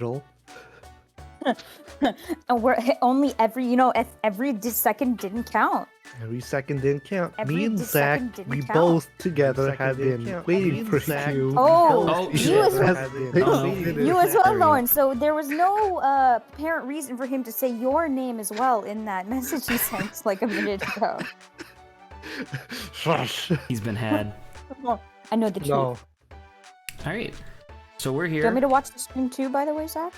Joel. And we're only every second didn't count. Every second didn't count. Every Me and Zach, second didn't we count. both together Every have second didn't been count. waiting for Zach. you. Oh, both you as together well. have been Oh, waiting You for as well, you. Lauren. So there was no apparent reason for him to say your name as well in that message he sent like a minute ago. Shush. He's been had. I know the truth. No. All right. So we're Do you want me here. to watch the stream too, by the way, Zach?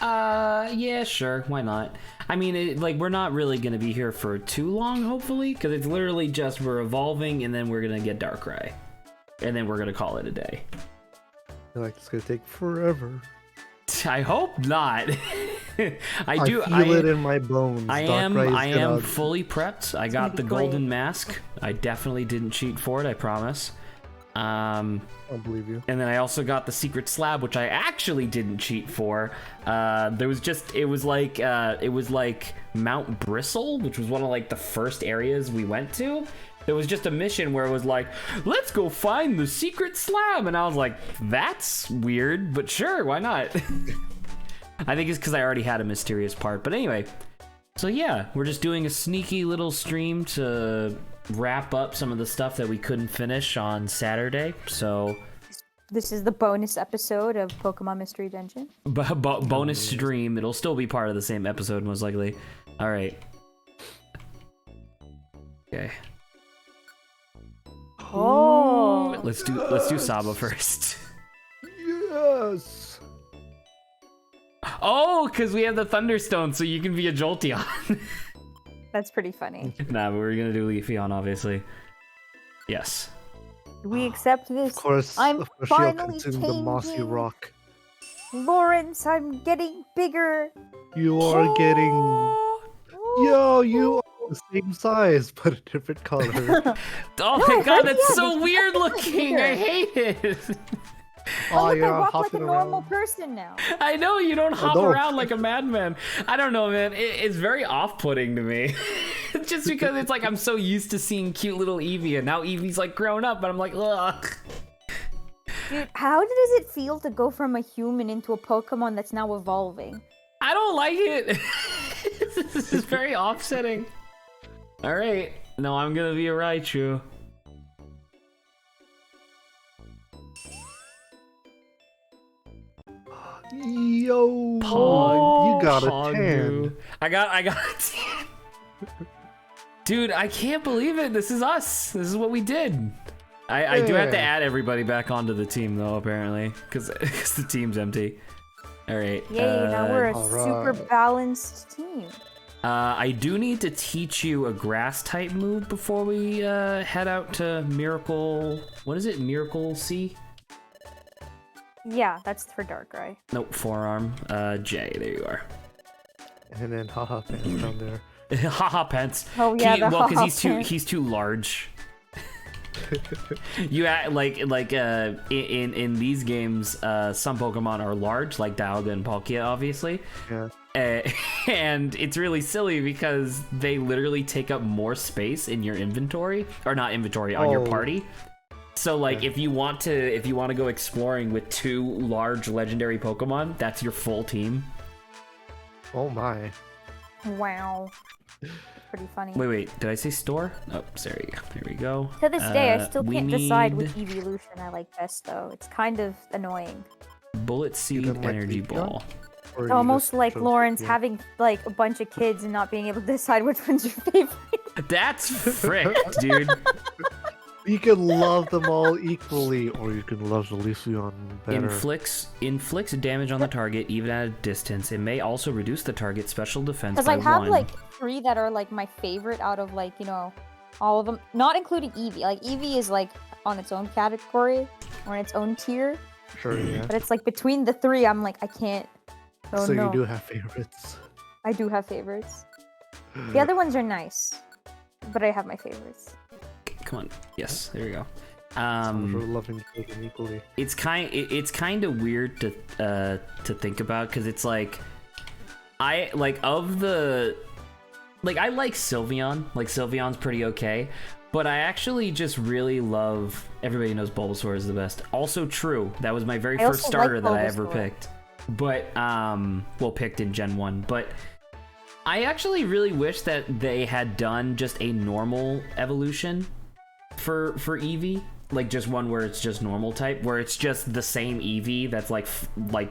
Yeah, sure. Why not? I mean, we're not really gonna be here for too long, hopefully, because it's literally just we're evolving, and then we're gonna get Darkrai, and then we're gonna call it a day. I feel like it's gonna take forever. I hope not. I feel it in my bones. I Darkrai is am gonna- fully prepped. I gonna got be the great. golden mask. I definitely didn't cheat for it, I promise. I don't believe you. And then I also got the secret slab, which I actually didn't cheat for. It was like Mount Bristle, which was one of like the first areas we went to. There was just a mission where it was like, let's go find the secret slab, and I was like, that's weird, but sure, why not? I think it's because I already had a mysterious part, but anyway. So yeah, we're just doing a sneaky little stream to wrap up some of the stuff that we couldn't finish on Saturday. So This is the bonus episode of Pokemon Mystery Dungeon. bonus stream. It'll still be part of the same episode, most likely. All right. Okay. Oh. Let's do Saba first. Yes. Oh, because we have the Thunderstone, so you can be a Jolteon. That's pretty funny. Nah, but we're gonna do Leafeon, obviously. Yes. We accept this. Of course. I'm of course she'll finally consume the mossy changing. rock. Lawrence, I'm getting bigger. You are getting. Yo, you are the same size, but a different color. Oh No, my god, but that's yeah, so it's weird definitely looking. I hate it. Oh, look, you're I not walk like a hopping normal around. person now. I know you don't hop don't. around like a madman. I don't know, man. It's very off-putting to me. Just because it's like I'm so used to seeing cute little Eevee, and now Eevee's like grown up, and I'm like, ugh. Dude, how does it feel to go from a human into a Pokemon that's now evolving? I don't like it. This is very offsetting. All right, no, I'm gonna be a Raichu. Yo, Pog, you got a Pog, tan. dude. I got a tan. Dude, I can't believe it. This is us. This is what we did. I do have to Yeah. add everybody back onto the team though, apparently, because the team's empty. All right. Yay, now we're a alright. super balanced team. I do need to teach you a grass type move before we head out to Miracle. What is it? Miracle C? Yeah, that's for Darkrai. Nope, forearm. J. There you are. And then haha pants down there. Haha pants. Oh, yeah, the well, because haha he's too large. You act like in these games, some Pokemon are large, like Dialga and Palkia, obviously. Yeah. And it's really silly because they literally take up more space in your inventory, or not inventory, on your Oh. party. So like Yeah. if you want to go exploring with 2 large legendary Pokemon, that's your full team. Oh my. Wow. Pretty funny. Wait, did I say store? Oh, sorry. There we go. To this day, I still we can't decide need which evolution I like best, though. It's kind of annoying. Bullet Seed don't like Energy Leafeon? Ball. Or It's you almost just like chose- Lawrence yeah. having like a bunch of kids and not being able to decide which one's your favorite. That's fricked, dude. You can love them all equally, or you can love the Leafeon better. Inflicts damage on the target even at a distance. It may also reduce the target's special defense Because by I have 1. like 3 that are like my favorite out of like, all of them. Not including Eevee. Like Eevee is like on its own category or in its own tier. Sure, yeah. But it's like between the 3, I'm like, I can't. Oh So no. you do have favorites. I do have favorites. The other ones are nice. But I have my favorites. Come on. Yes, there we go. We're loving children equally. It's kind of weird to think about because it's like I like Sylveon. Like Sylveon's pretty okay, but I actually just really love. Everybody knows Bulbasaur is the best. Also true. That was my very I first also like starter that I ever Bulbasaur. picked. but well, picked in Gen 1, but I actually really wish that they had done just a normal evolution for Eevee, like just one where it's just normal type, where it's just the same Eevee that's like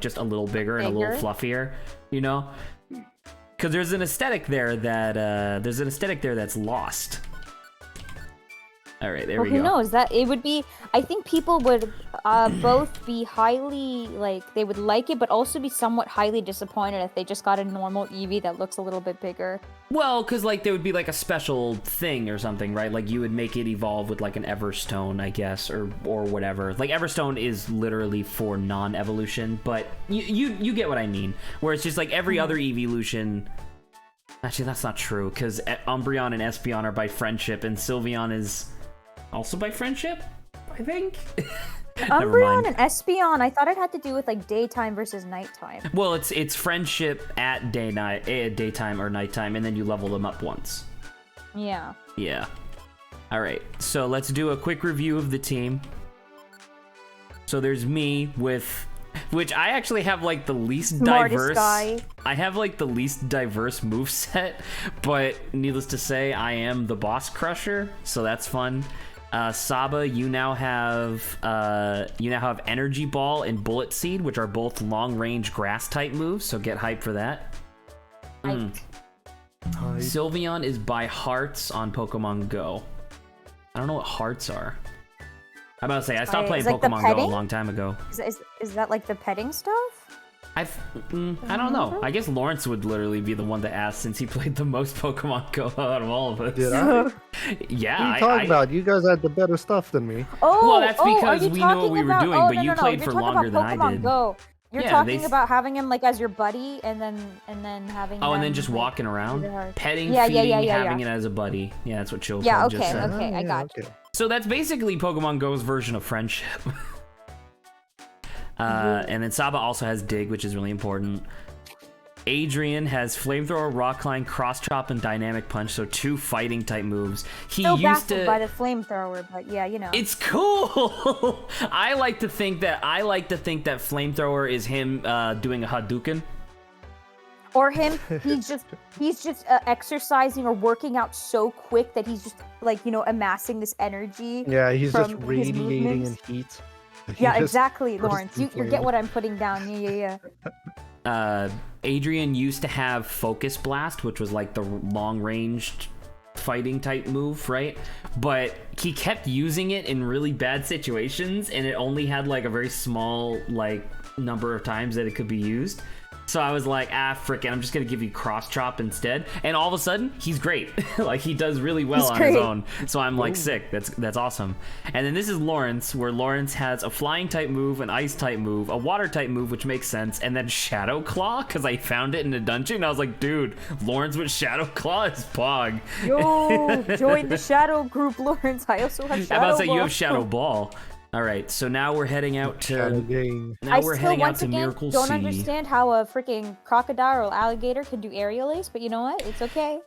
just a little bigger and a little fluffier, you know? Because there's an aesthetic there that's lost. All right, there we go. Who knows? That it would be. I think people would both be highly they would like it, but also be somewhat highly disappointed if they just got a normal Eevee that looks a little bit bigger. Well, because like there would be like a special thing or something, right? Like you would make it evolve with like an Everstone, I guess, or whatever. Like Everstone is literally for non-evolution, but you get what I mean. Where it's just like every other evolution. Actually, that's not true, because Umbreon and Espeon are by friendship, and Sylveon is also by friendship, I think. Umbreon and Espeon, I thought it had to do with like daytime versus nighttime. Well, it's friendship at daytime or nighttime, and then you level them up once. Yeah. Yeah. All right, so let's do a quick review of the team. So there's me with, which I actually have like the least diverse. Guy. I have like the least diverse moveset, but needless to say, I am the boss crusher, so that's fun. Saba, you now have Energy Ball and Bullet Seed, which are both long-range grass type moves, so get hyped for that. Sylveon is by Hearts on Pokemon Go. I don't know what Hearts are. I'm about to say I stopped playing Pokemon Go a long time ago. Is that like the petting stuff? I don't know. I guess Lawrence would literally be the one to ask, since he played the most Pokemon Go out of all of us. Did I? Yeah. What are you talking about? You guys had the better stuff than me. Oh, well, that's because we knew what we were doing, but no, you played for longer than I did. Go. You're talking about having him like as your buddy, and then having. Oh, and then just walking around, petting, feeding, having it as a buddy. Yeah, that's what Chill just said. Okay, I got you. So that's basically Pokemon Go's version of friendship. And then Saba also has Dig, which is really important. Adrian has Flamethrower, Rock Climb, Cross Chop, and Dynamic Punch, so 2 fighting type moves. Still baffled by the Flamethrower, but yeah, you know. It's cool. I like to think that Flamethrower is him doing a Hadouken. Or him, he's just exercising or working out so quick that he's just amassing this energy. Yeah, he's just radiating in heat. Yeah, exactly, Lawrence. You get what I'm putting down. Yeah. Adrian used to have Focus Blast, which was like the long-ranged fighting type move, right? But he kept using it in really bad situations, and it only had like a very small number of times that it could be used. So I was like, frick it, I'm just gonna give you Cross Chop instead. And all of a sudden, he's great. Like, he does really well on his own. So I'm like, sick, that's awesome. And then this is Lawrence, where Lawrence has a flying type move, an ice type move, a water type move, which makes sense, and then Shadow Claw, because I found it in a dungeon. I was like, dude, Lawrence with Shadow Claw is pog. Yo, join the Shadow group, Lawrence. I also have Shadow Ball. I was about to say, you have Shadow Shadow Ball. All right, so now we're heading out to. I don't understand how a freaking crocodile or alligator can do aerial ace, but you know what? It's okay.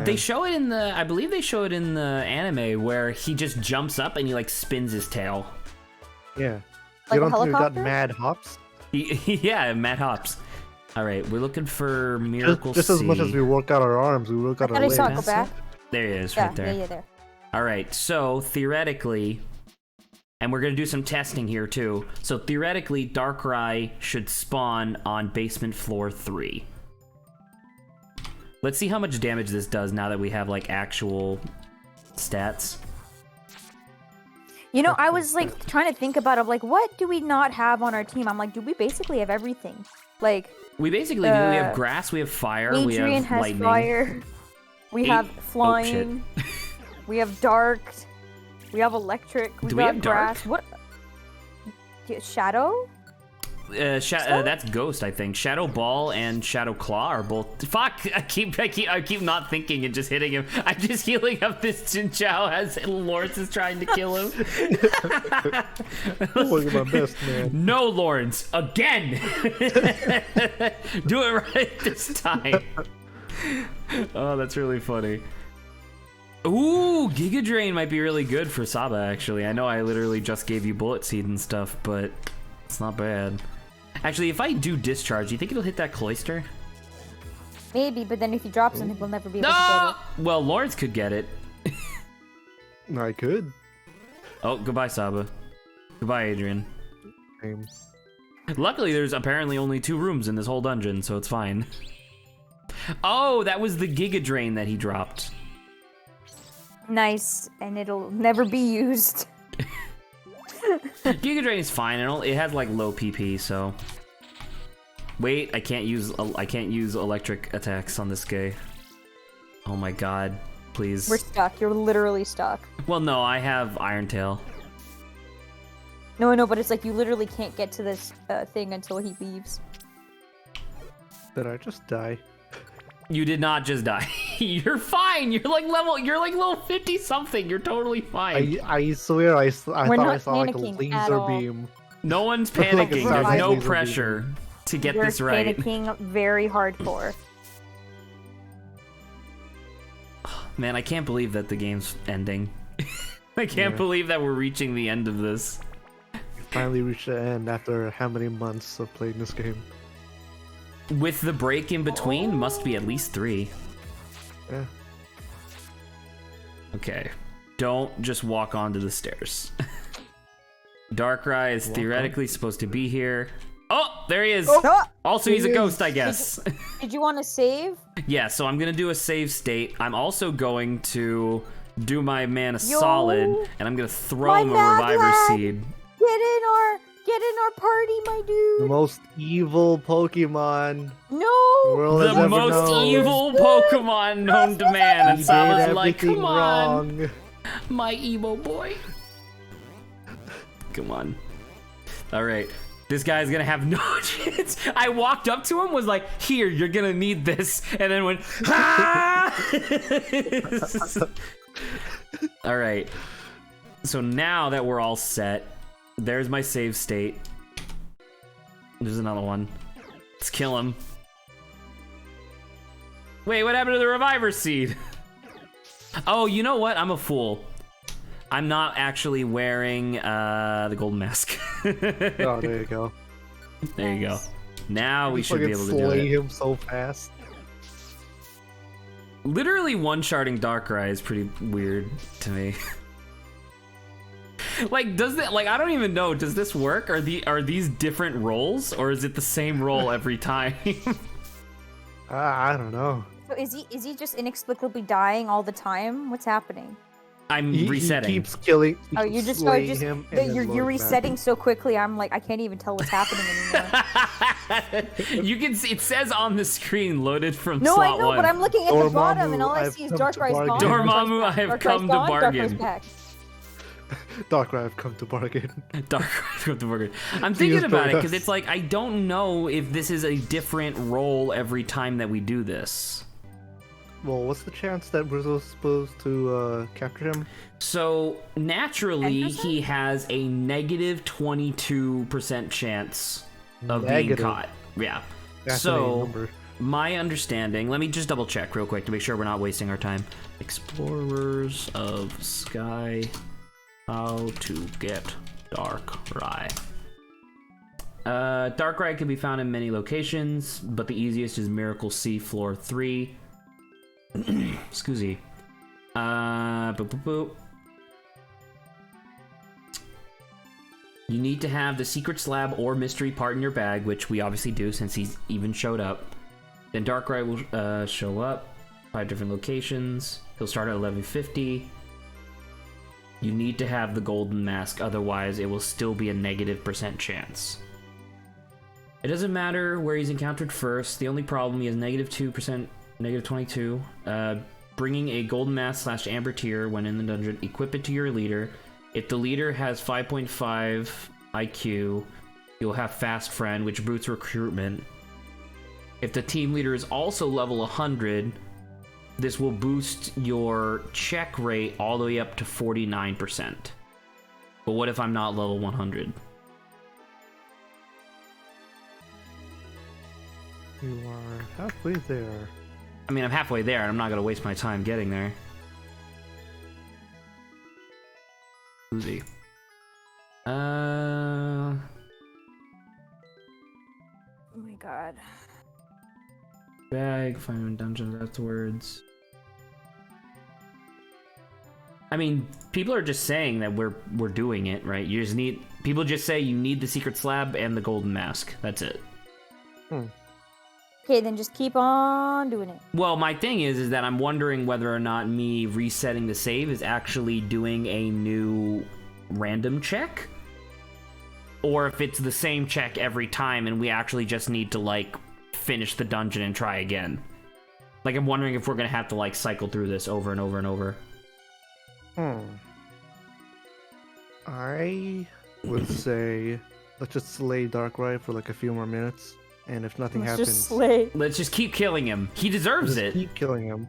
They show it in the. I believe they show it in the anime where he just jumps up and he spins his tail. Yeah. Like you don't a think we got helicopter? mad hops? Yeah, mad hops. All right, we're looking for Miracle Just as much as we work out our arms, we work out our legs. Go back. There he is, right there. Yeah, there. All right, so theoretically. And we're going to do some testing here, too. So, theoretically, Darkrai should spawn on basement floor 3. Let's see how much damage this does now that we have, actual stats. You know, I was, trying to think about it. What do we not have on our team? I'm like, do we basically have everything? We basically do. We have grass, we have fire, we Adrian have lightning. has fire. We have flying. We have dark. We have electric. We have grass. Dark? What? Shadow? That's Ghost, I think. Shadow Ball and Shadow Claw are both. Fuck! I keep not thinking and just hitting him. I'm just healing up this Chinchou as Lawrence is trying to kill him. I'm working my best, man. No, Lawrence, again. Do it right this time. Oh, that's really funny. Ooh, Giga Drain might be really good for Saba, actually. I know I literally just gave you Bullet Seed and stuff, but it's not bad. Actually, if I do discharge, do you think it'll hit that cloister? Maybe, but then if you drop something, we'll never be able to No! get Well, Lawrence could get it. I could. Oh, goodbye, Saba. Goodbye, Adrian. Same. Luckily, there's apparently only 2 rooms in this whole dungeon, so it's fine. Oh, that was the Giga Drain that he dropped. it. Nice, and it'll never be used. Giga Drain is fine. It has like low PP, so. Wait, I can't use electric attacks on this guy. Oh my god, please. We're stuck. You're literally stuck. Well, no, I have Iron Tail. No, I know, but it's like you literally can't get to this thing until he leaves. Did I just die? You did not just die. You're fine. You're like level 50 something. You're totally fine. I swear I thought not I saw like a panicking at laser all. beam. No one's Like a panicking. There's Starlight no laser beam. pressure to get You're this right. panicking very hardcore. Man, I can't believe that the game's ending. I can't Yeah. believe that we're reaching the end of this. Finally reached the end after how many months of playing this game? With the break in between, must be at least 3. Yeah. Okay. Don't just walk onto the stairs. Darkrai is theoretically supposed to be here. Oh, there he is. Oh! Also, he's a He ghost, is. I guess. Did you want to save? Yeah, so I'm gonna do a save state. I'm also going to do my mana Yo. solid, and I'm gonna throw My him a mad reviver lad. seed. Get in our party, my The dude. most evil Pokemon the No. world has The ever most known. evil Pokemon known to man, and He Saba's did like, everything come on, wrong. my emo boy. Come on. All right. This guy's gonna have no chance. I walked up to him, was like, here, you're gonna need this, and then went, ha! All right. So now that we're all set, there's my save state. There's another one. Let's kill him. Wait, what happened to the reviver seed? Oh, you know what? I'm a fool. I'm not actually wearing the golden mask. Oh, there you go. There you go. Nice. Now we Just should be fucking able to do slay it. him so fast. Literally one-sharding Darkrai is pretty weird to me. Like, does that, like, I don't even know, does this work? Are these different rolls, or is it the same roll every time? I don't know. So is he just inexplicably dying all the time? What's happening? I'm He resetting. keeps killing. He Oh, keeps you just slaying just him. and that then you're loading back. resetting so quickly. I'm like I can't even tell what's happening anymore. You can see, it says on the screen, loaded from No, slot I know, 1. but I'm looking at the bottom, and all I I've see is come to Darkrai's gone. bargain. Dormammu, I have Darkrai's come to gone, bargain. Darkrai's back. Darkrai, I've come to bargain. Darkrai with the burger. I'm Jeez, thinking about it, Dorcas. because it's like, I don't know if this is a different roll every time that we do this. Well, what's the chance that we're supposed to capture him? So naturally, 10%? he has a negative 22% chance of being Negative. caught. Yeah. Fascinating So number. my understanding, let me just double check real quick to make sure we're not wasting our time. Explorers of Sky, how to get Darkrai. Darkrai can be found in many locations, but the easiest is Miracle Sea Floor 3. Excuse me. Boop, boop, boop. You need to have the secret slab or mystery part in your bag, which we obviously do since he's even showed up. Then Darkrai will show up. 5 different locations. He'll start at 1150. You need to have the golden mask, otherwise it will still be a negative % chance. It doesn't matter where he's encountered first. The only problem, he has negative 2%, negative 22. Bringing a golden mask / amber tier when in the dungeon, equip it to your leader. If the leader has 5.5 IQ, you'll have fast friend, which boosts recruitment. If the team leader is also level 100, this will boost your check rate all the way up to 49%. But what if I'm not level 100? You are halfway there. I mean, I'm halfway there, and I'm not gonna waste my time getting there. Uzi. god. Bag, find dungeons afterwards. I mean, people are just saying that we're doing it, right? You just need people just say you need the secret slab and the golden mask. That's it. Okay, then just keep on doing it. Well, my thing is that I'm wondering whether or not me resetting the save is actually doing a new random check, or if it's the same check every time and we actually just need to like finish the dungeon and try again. Like, I'm wondering if we're gonna have to like cycle through this over and over and over. I would say let's just slay Darkrai for like a few more minutes, and if nothing Let's happens, just slay. Let's just keep killing him. He deserves just it. keep killing him.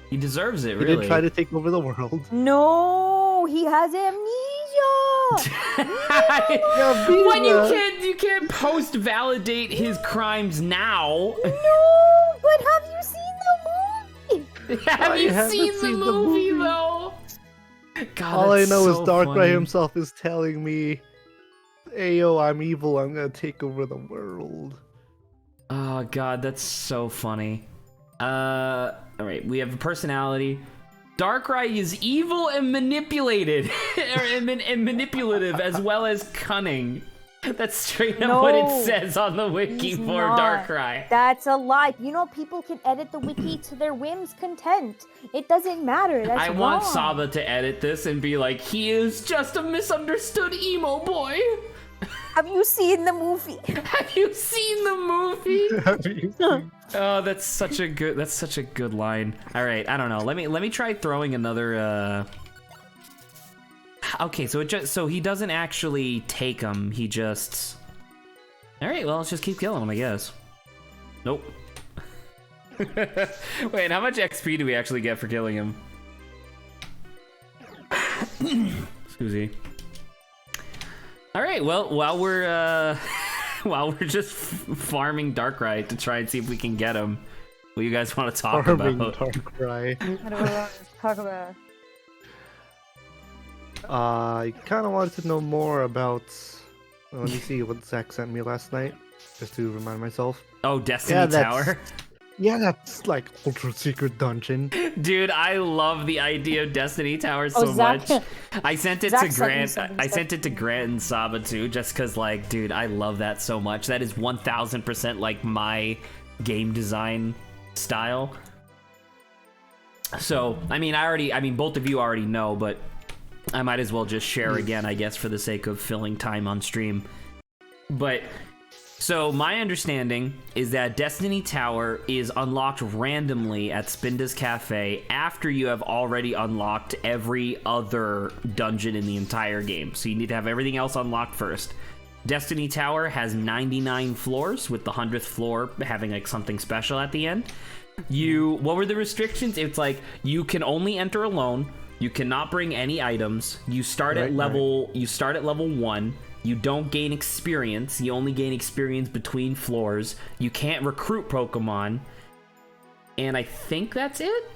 He deserves it, He really. did try to take over the world. No, he has amnesia. Yeah, When Vina. you can't post validate his crimes now. No, but have you seen the movie? Have I you haven't seen the seen the movie movie. though? God, All I that's know so is Darkrai funny. himself is telling me, "Ayo, I'm evil. I'm gonna take over the world." Oh god, that's so funny. Alright, we have a personality. Darkrai is evil and manipulated. and manipulative as well as cunning. That's straight up what it No, says on the wiki he's for not. Darkrai. That's a lie. You know, people can edit the wiki to their whim's content. It doesn't matter. That's I want wrong. Saba to edit this and be like, he is just a misunderstood emo boy. Have you seen the movie? Have you seen the movie? Have you seen- Oh, that's such a good line. All right, I don't know. Let me try throwing another. Okay, so he doesn't actually take him. He just. All right, well, let's just keep killing him, I guess. Nope. Wait, how much XP do we actually get for killing him? Excuse me. All right, well, while we're just farming Darkrai to try and see if we can get him, what do you guys want to talk Farming about? Darkrai. What do we want to talk about? I kind of wanted to know more about. Let me see what Zach sent me last night, just to remind myself. Oh, Destiny Yeah, that's- Tower. Yeah, that's like ultra secret dungeon. Dude, I love the idea of Destiny Tower so Zach- much. I sent it Zach to sent me Grant. something I stuff. sent it to Grant and Saba too, just cause like, dude, I love that so much. That is 1000% like my game design style. So, I mean, both of you already know, but I might as well just share again, I guess, for the sake of filling time on stream. But so my understanding is that Destiny Tower is unlocked randomly at Spinda's Cafe after you have already unlocked every other dungeon in the entire game. So you need to have everything else unlocked first. Destiny Tower has 99 floors, with the 100th floor having like something special at the end. What were the restrictions? It's like you can only enter alone. You cannot bring any items. You start at level 1. You don't gain experience. You only gain experience between floors. You can't recruit Pokemon. And I think that's it?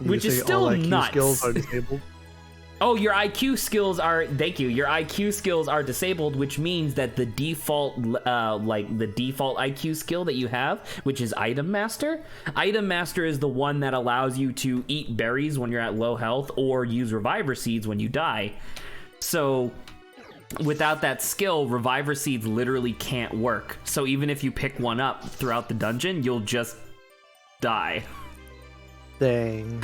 You Which is say still all IQ nuts. skills are disabled. Oh, your IQ skills are... Thank you. Your IQ skills are disabled, which means that the default IQ skill that you have, which is Item Master. Item Master is the one that allows you to eat berries when you're at low health or use Reviver Seeds when you die. So... without that skill, Reviver Seeds literally can't work. So even if you pick one up throughout the dungeon, you'll just die. Dang.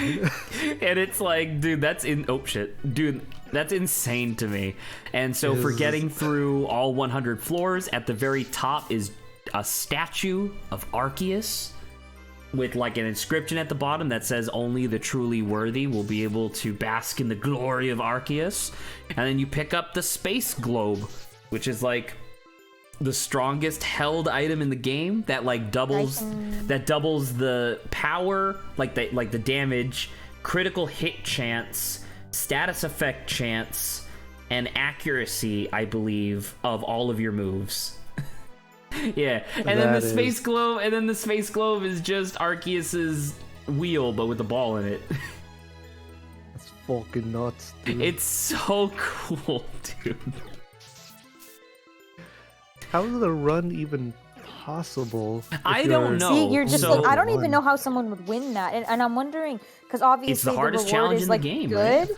And it's like, dude, that's insane to me. And so for getting through all 100 floors, at the very top is a statue of Arceus with like an inscription at the bottom that says only the truly worthy will be able to bask in the glory of Arceus. And then you pick up the Space Globe, which is like the strongest held item in the game that like doubles the power, like the damage, critical hit chance, status effect chance, and accuracy, I believe, of all of your moves. Yeah, and then the Space Globe is just Arceus's wheel, but with a ball in it. That's fucking nuts, dude. It's so cool, dude. how is the run even possible? if I don't you're- know. See, you're just so- like, I don't even One. know how someone would win that, and I'm wondering because obviously hardest reward challenge is in the like game, right? good.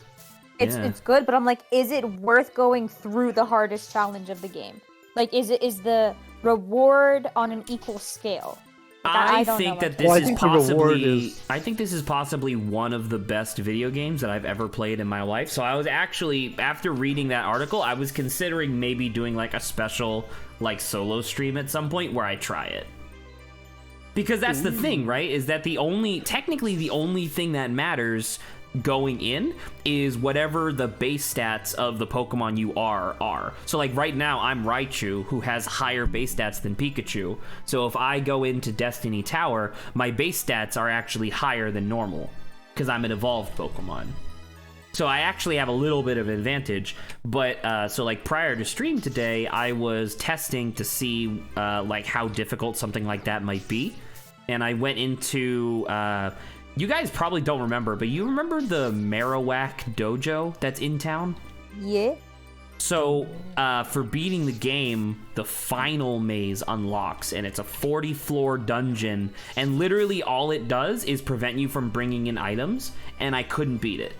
Yeah. It's good, but I'm like, is it worth going through the hardest challenge of the game? Like, is the reward on an equal scale? Like, I don't think know that much this Well, I is think the reward possibly. is- I think this is possibly one of the best video games that I've ever played in my life. So I was actually, after reading that article, I was considering maybe doing like a special like solo stream at some point where I try it. Because that's the thing, right? Is that technically the only thing that matters going in is whatever the base stats of the Pokemon you are. So like right now I'm Raichu, who has higher base stats than Pikachu. So if I go into Destiny Tower, my base stats are actually higher than normal because I'm an evolved Pokemon. So I actually have a little bit of an advantage, but so like prior to stream today, I was testing to see like how difficult something like that might be, and I went into you guys probably don't remember, but you remember the Marowak dojo that's in town? Yeah. So for beating the game, the final maze unlocks, and it's a 40-floor dungeon, and literally all it does is prevent you from bringing in items, and I couldn't beat it.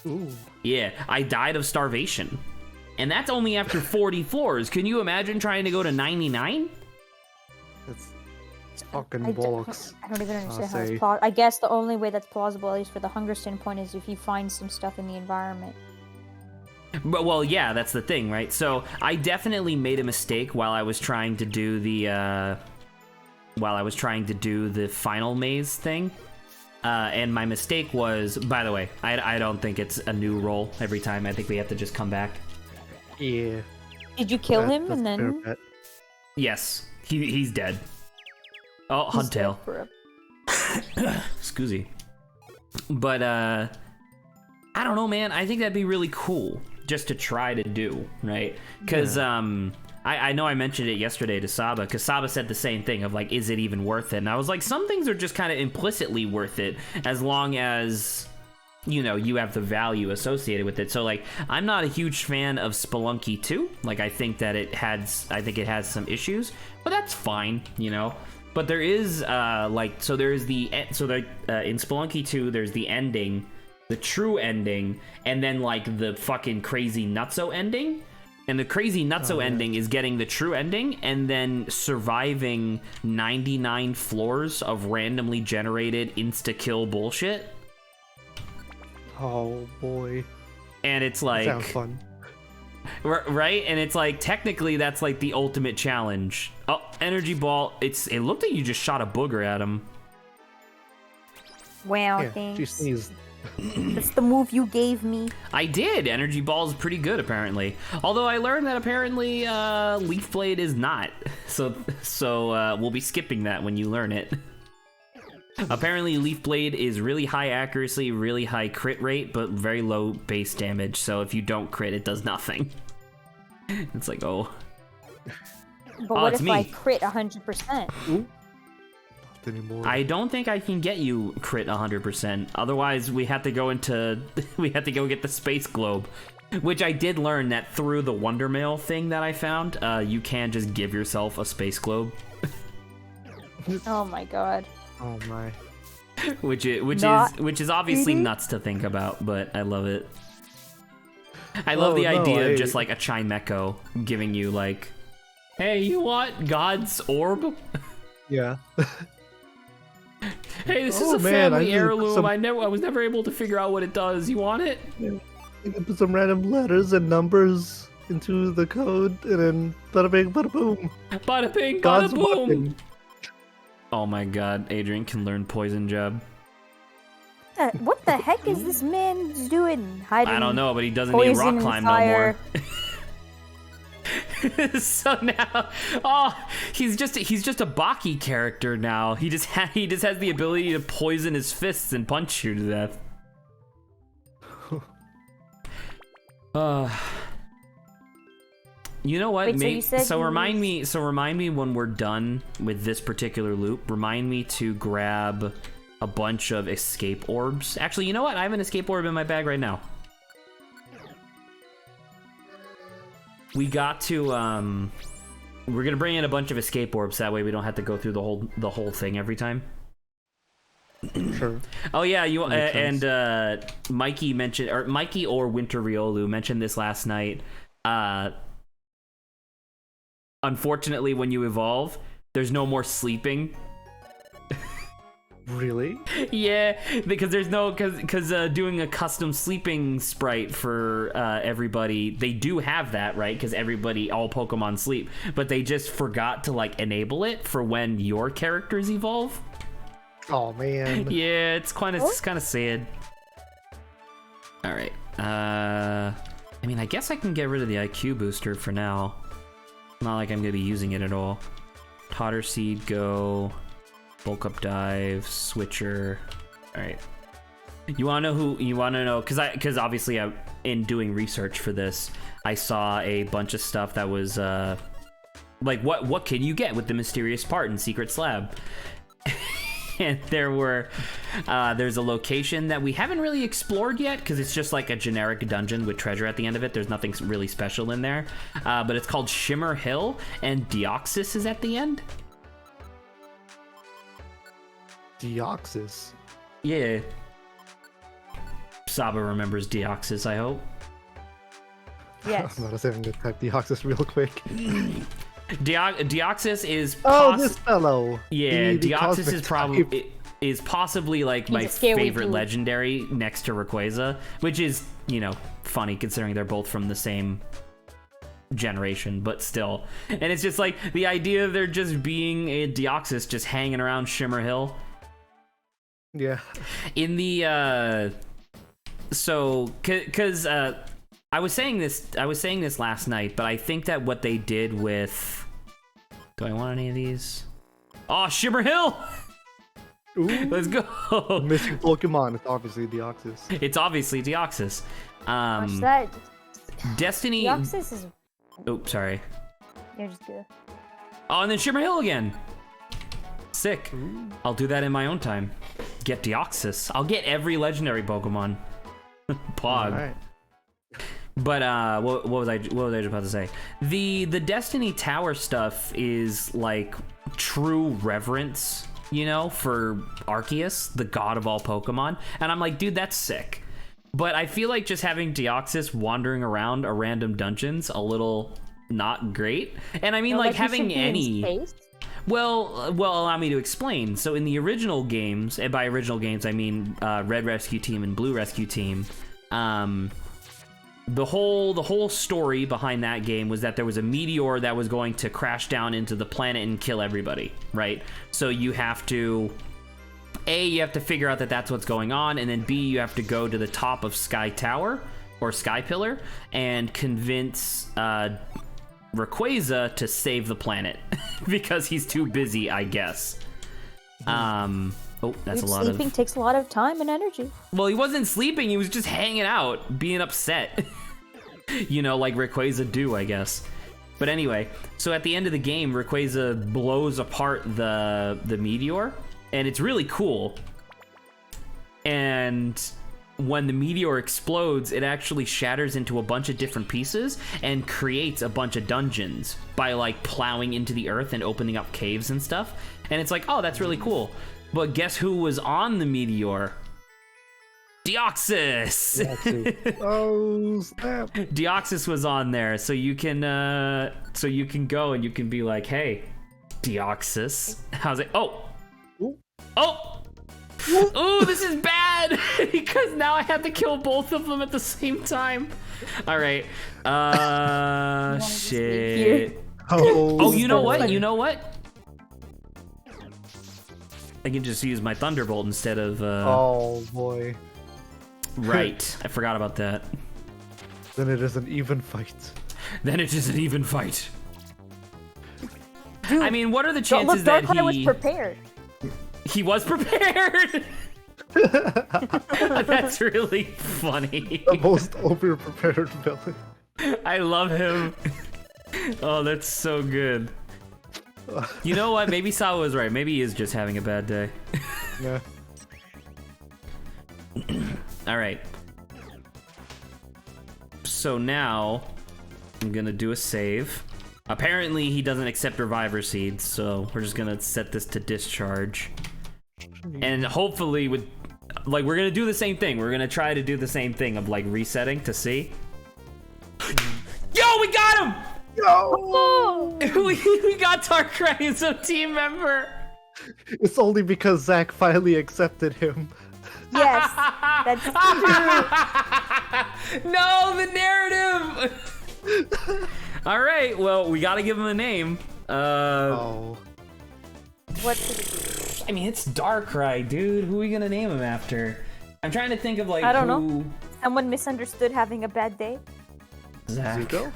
Ooh. Yeah, I died of starvation. And that's only after 40 floors. Can you imagine trying to go to 99? That's fucking I bollocks. don't even understand how say. it's plausible. I guess the only way that's plausible, at least for the hunger standpoint, is if you find some stuff in the environment. But well, yeah, that's the thing, right? So I definitely made a mistake while I was trying to do the final maze thing. And my mistake was, by the way, I don't think it's a new roll every time. I think we have to just come back. Yeah. Did you kill him that's and a fair then? bet. Yes, he's dead. Oh, He's dead Hudtail. forever. Excuse me. But I don't know, man. I think that'd be really cool just to try to do, right? Because I know I mentioned it yesterday to Saba, because Saba said the same thing of like, is it even worth it? And I was like, some things are just kind of implicitly worth it as long as, you know, you have the value associated with it. So like, I'm not a huge fan of Spelunky 2. Like, I think it has some issues, but that's fine, you know. But there is in Spelunky 2, there's the ending, the true ending, and then like the fucking crazy nutso ending. And the crazy nutso ending is getting the true ending and then surviving 99 floors of randomly generated insta-kill bullshit. Oh boy. And it's like, Sounds fun. right? And it's like, technically that's like the ultimate challenge. Oh, energy ball. It looked like you just shot a booger at him. Wow, Yeah, she thanks. sneezed. That's the move you gave me. I did. Energy ball is pretty good, apparently. Although I learned that apparently Leaf Blade is not. So we'll be skipping that when you learn it. Apparently Leaf Blade is really high accuracy, really high crit rate, but very low base damage. So if you don't crit, it does nothing. It's like, oh. But what it's if me. I crit 100%? Ooh. Not anymore. I don't think I can get you crit 100%. Otherwise, we have to go get the space globe, which I did learn that through the Wonder Mail thing that I found, you can just give yourself a space globe, Oh my god. Oh my. which Not is obviously eating? nuts to think about, but I love it. I love the no, idea I- of just like a Chimecho giving you like, hey, you want God's orb? Yeah. Hey, this Oh, is a man, I family need heirloom. some- I was never able to figure out what it does. You want it? You can put some random letters and numbers into the code, and then bada bing, bada boom. Bada bing, bada God's boom. weapon. Oh my god, Adrian can learn poison jab. What the heck is this man doing? Hiding I don't know, but he doesn't need poison rock in climb no fire. more. So now, he's just a Baki character now. He just has the ability to poison his fists and punch you to death. You know what? Wait, so you said you remind me when we're done with this particular loop. Remind me to grab a bunch of escape orbs. Actually, you know what? I have an escape orb in my bag right now. we got to we're gonna bring in a bunch of escape orbs. That way we don't have to go through the whole thing every time. Sure. Oh yeah, you Makes sense. and Mikey mentioned, or Mikey or Winter Riolu mentioned this last night. Unfortunately, when you evolve, there's no more sleeping. Really? Yeah, because there's no because doing a custom sleeping sprite for everybody, they do have that, right? Because all Pokemon sleep, but they just forgot to like enable it for when your characters evolve. Oh man. Yeah, it's kind of sad. All right. I mean, I guess I can get rid of the IQ booster for now. Not like I'm gonna be using it at all. Totter Seed, go. Bulk Up Dive, Switcher. All right. You wanna know? Because obviously, in doing research for this, I saw a bunch of stuff that was like, what can you get with the mysterious part in Secret Slab? And there's a location that we haven't really explored yet because it's just like a generic dungeon with treasure at the end of it. There's nothing really special in there, but it's called Shimmer Hill, and Deoxys is at the end. Deoxys. Yeah. Saba remembers Deoxys, I hope. Yes. I'm not even gonna type Deoxys real quick. Deoxys is This fellow. yeah, The Deoxys cosmic is possibly like He's my a scary favorite dude. legendary next to Rayquaza, which is, funny considering they're both from the same generation, but still. And it's just like the idea of there just being a Deoxys just hanging around Shimmer Hill. Yeah. In the because I was saying this last night, but I think that what they did with, do I want any of these? Oh, Shimmer Hill. Ooh. Let's go. Missing Pokemon. It's obviously Deoxys. It's obviously Deoxys. Watch that. Destiny. Deoxys is. Oh, sorry. You're just good. Oh, and then Shimmer Hill again. Sick. Ooh. I'll do that in my own time. Get Deoxys. I'll get every legendary Pokemon. Pog. Alright. But what was I just about to say? The Destiny Tower stuff is like true reverence, for Arceus, the god of all Pokemon. And I'm like, dude, that's sick. But I feel like just having Deoxys wandering around a random dungeon's a little not great. And I mean, No, like he should having be in any. space. Well, allow me to explain. So in the original games, and by original games I mean Red Rescue Team and Blue Rescue Team, the whole story behind that game was that there was a meteor that was going to crash down into the planet and kill everybody, right? So you have to figure out that that's what's going on, and then B, you have to go to the top of Sky Tower or Sky Pillar and convince Rayquaza to save the planet because he's too busy, I guess. Oh, that's Dude, a lot sleeping of. takes a lot of time and energy. Well, he wasn't sleeping. He was just hanging out, being upset. Like Rayquaza do, I guess. But anyway, so at the end of the game, Rayquaza blows apart the meteor, and it's really cool. And when the meteor explodes, it actually shatters into a bunch of different pieces and creates a bunch of dungeons by like plowing into the earth and opening up caves and stuff. And it's like, oh, that's really cool. But guess who was on the meteor? Deoxys! Deoxys. Oh, snap. Deoxys was on there, so you can go and you can be like, hey, Deoxys, how's it? Oh! Ooh. Oh! Ooh, this is bad! Because now I have to kill both of them at the same time. Alright. just leave here? Shit. Oh, You know what? I can just use my Thunderbolt instead of, Oh, boy. Right. I forgot about that. Then it is an even fight. Then it's just an even fight. Dude, I mean, what are the Look, chances that Darkrai was he... prepared. He was prepared! That's really funny. The most over-prepared villain. I love him. Oh, that's so good. You know what? Maybe Sawa was right. Maybe he is just having a bad day. Yeah. All right. So now I'm gonna do a save. Apparently, he doesn't accept reviver seeds, so we're just gonna set this to discharge. And hopefully, with like, we're gonna do the same thing. We're gonna try to do the same thing of like resetting to see. Yo, we got him! No! we got Darkrai as a team member. It's only because Zach finally accepted him. Yes, that's true. No, the narrative. All right, well, we gotta give him a name. Oh. What should it be? I mean, it's Darkrai, dude. Who are we gonna name him after? I'm trying to think of like I don't who... know. Someone misunderstood having a bad day. Zach. Zuko?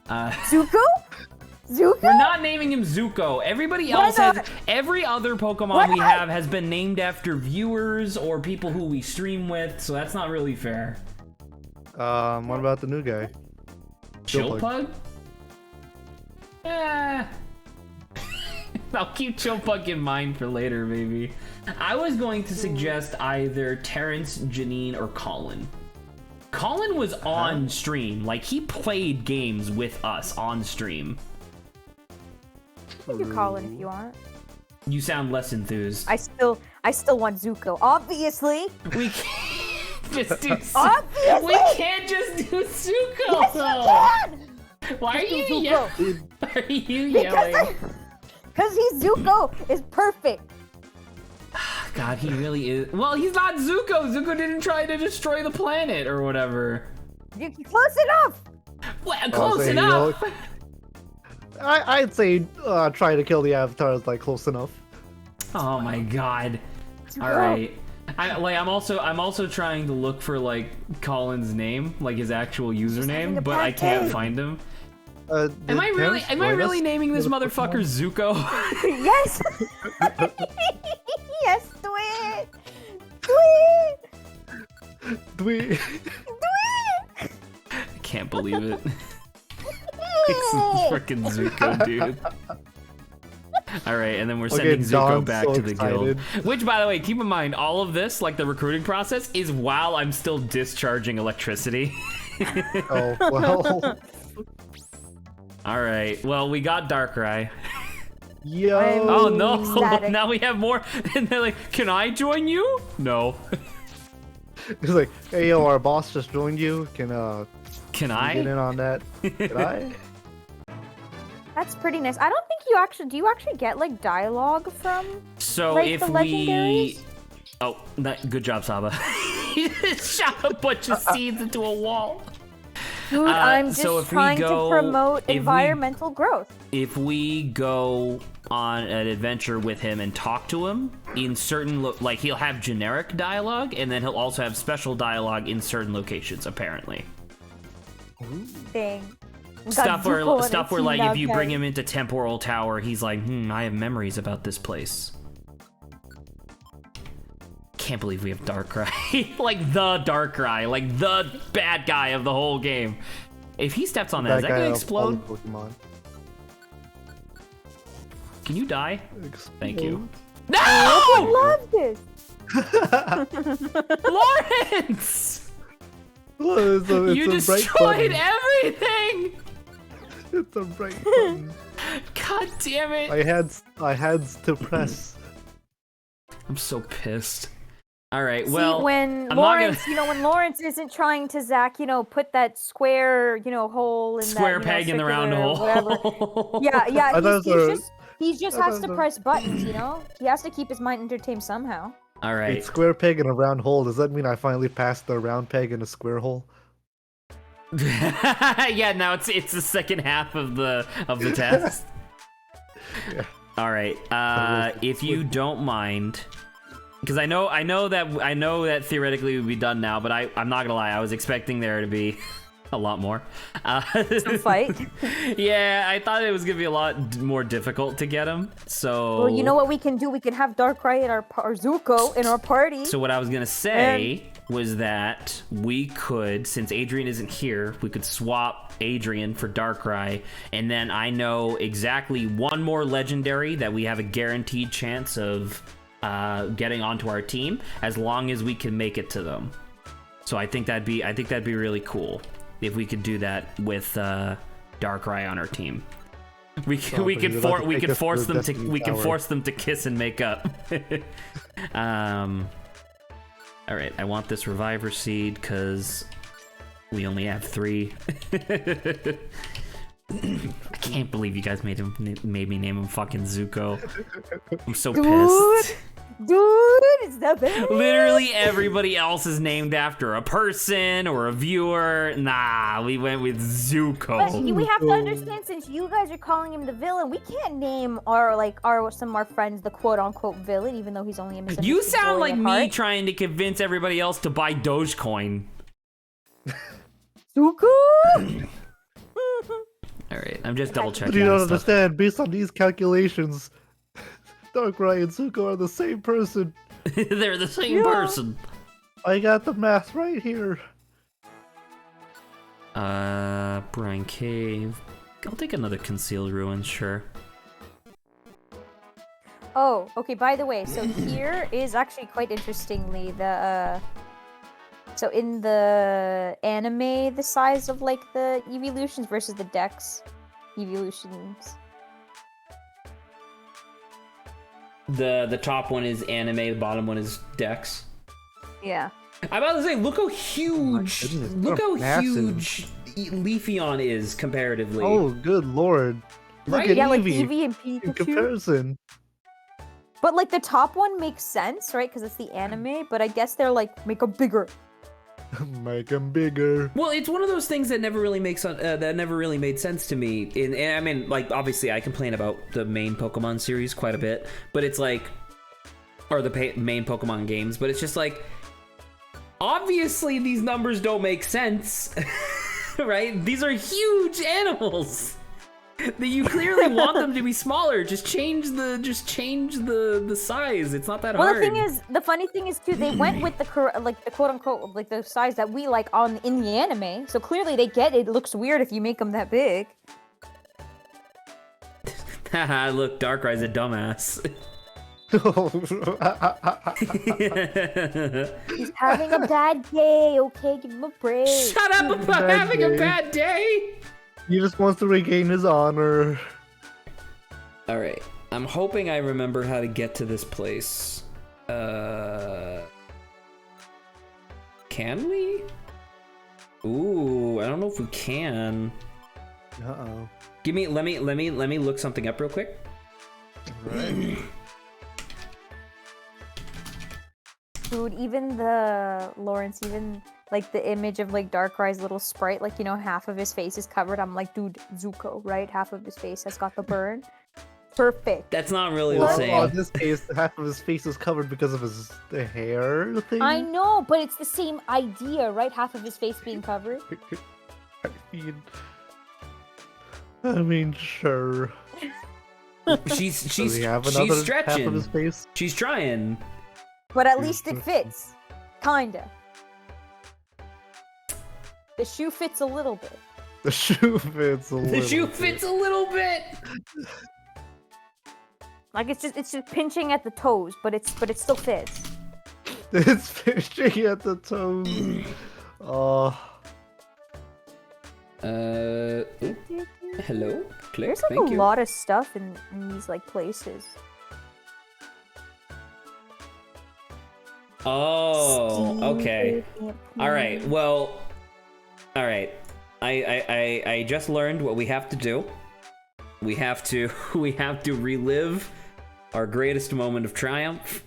Zuko? Zuko? We're not naming him Zuko. Everybody Why else has. not? Every other Pokemon Why we not? have has been named after viewers or people who we stream with, so that's not really fair. What about the new guy? Chillpug? I'll keep Chillpug in mind for later, maybe. I was going to suggest either Terrence, Janine, or Colin. Colin was on stream. Like, he played games with us on stream. You can do Colin if you want. You sound less enthused. I still want Zuko. Obviously. We can't just do Obviously. We can't just do Zuko, Yes, though. you can. Why are you Zuko. yelling? Are you yelling? Because he's Zuko is perfect. God, he really is. Well, he's not Zuko. Zuko didn't try to destroy the planet or whatever. You're close enough. Well, close say, enough. I'd say try to kill the Avatar is like close enough. Oh my God. All right. I'm also trying to look for like Colin's name, like his actual username, but I can't find him. Am I really naming this motherfucker Zuko? Yes. Yes, do it. Do it. Do we? Do it. I can't believe it. It's freaking Zuko, dude. Alright, and then we're sending Zuko Don's back so to the guild. excited. Which, by the way, keep in mind, all of this, like the recruiting process, is while I'm still discharging electricity. Oh, well. Alright, well, we got Darkrai. Yo. Oh no, Ecstatic. now we have more. And they're like, can I join you? No. He's like, hey, yo, our boss just joined you. Can Can you get in I? on that? Can I? That's pretty nice. I don't think you actually. Do you actually get like dialogue from? So like, if the we... legendaries? Oh, good job, Saba. He just shot a bunch of seeds into a wall. Dude, I'm so just if we trying go- to promote if we- environmental growth. If we go on an adventure with him and talk to him in certain like he'll have generic dialogue and then he'll also have special dialogue in certain locations apparently. Thing. Stuff where like if you bring him into Temporal Tower, he's like, I have memories about this place. Can't believe we have Darkrai. Like the Darkrai, like the bad guy of the whole game. If he steps on that, is that guy gonna of explode? all the Pokemon. Can you die? Thank you. I No! love this. Lawrence! Well, it's a You bright destroyed button. everything! It's a bright button. God damn it! I had to press. I'm so pissed. Alright, See, well, when I'm Lawrence, not gonna... when Lawrence isn't trying to Zach, put that square, hole in Square that, peg in the round circular hole. whatever. Yeah, I thought he just I has thought to so. press buttons, He has to keep his mind entertained somehow. Alright. It's square peg in a round hole. Does that mean I finally passed the round peg in a square hole? Yeah, now it's the second half of the test. Yeah. All right. If you don't mind, because I know that theoretically we'd be done now, but I'm not gonna lie, I was expecting there to be a lot more. Some fight. Yeah, I thought it was gonna be a lot more difficult to get him. So Well, you know what we can do? We can have Darkrai in our Zuko in our party. So what I was gonna say was that we could, since Adrian isn't here, we could swap Adrian for Darkrai, and then I know exactly one more legendary that we have a guaranteed chance of getting onto our team, as long as we can make it to them. So I think that'd be really cool. if we could do that with Darkrai on our team. We Oh, we but could you'd have for, to we take could us to force the them to Destiny we can Tower. force them to kiss and make up. All right, I want this Reviver Seed because we only have 3. I can't believe you guys made me name him fucking Zuko. I'm so pissed. Dude, it's the best. Literally everybody else is named after a person or a viewer. Nah, we went with But Zuko. we have to understand, since you guys are calling him the villain, we can't name some of our friends the quote unquote villain, even though he's only a misunderstood You sound boy like at me heart. trying to convince everybody else to buy Dogecoin. Zuko! All right, I'm just double But checking. you don't stuff. understand. Based on these calculations, Darkrai and Zuko are the same person. They're the same Yeah. person. I got the math right here. Brine Cave. I'll take another Concealed Ruins, sure. Oh, okay, by the way, so here is actually quite interestingly the so in the anime, the size of like the evolutions versus the Dex evolutions. The top one is anime, the bottom one is Dex. Yeah. I'm about to say, look how huge, goodness, look how they're massive. huge Leafeon is comparatively. Oh, good lord. Look Right? at Yeah, like Eevee Eevee and in Pikachu. comparison. But like the top one makes sense, right? Because it's the anime. But I guess they're like make them bigger. Make them bigger. Well, it's one of those things that never really made sense to me. And I mean, like, obviously, I complain about the main Pokemon series quite a bit, but it's like, or the main Pokemon games, but it's just like, obviously, these numbers don't make sense, right? These are huge animals. That you clearly want them to be smaller. Just change the size. It's not that Well, hard. the thing is, the funny thing is too, they went with the quote unquote like the size that we like in the anime. So clearly they get it. It looks weird if you make them that big. Haha, look, Darkrai's a dumbass. He's having a bad day. Okay, give him a break. Shut up about Bad having a day. bad day! He just wants to regain his honor. Alright, I'm hoping I remember how to get to this place. Can we? Ooh, I don't know if we can. Uh-oh. Let me look something up real quick. Right. Dude, even even like the image of like Darkrai's little sprite, like, you know, half of his face is covered. I'm like, dude, Zuko, right? Half of his face has got the burn. Perfect. That's not really the Well, same. in this case, half of his face is covered because of the hair thing. I know, but it's the same idea, right? Half of his face being covered. I mean, sure. She's Does he have another she's half of his stretching. face? She's trying. But at least it fits. Kinda. The shoe fits a little bit. The shoe fits a little. The shoe bit. fits a little bit. Like it's just pinching at the toes, but it still fits. It's fishing at the toes. Oh. Oop. Hello. Click. There's like Thank a you. lot of stuff in these like places. Oh, okay. All right. Well, all right. I just learned what we have to do. We have to relive our greatest moment of triumph.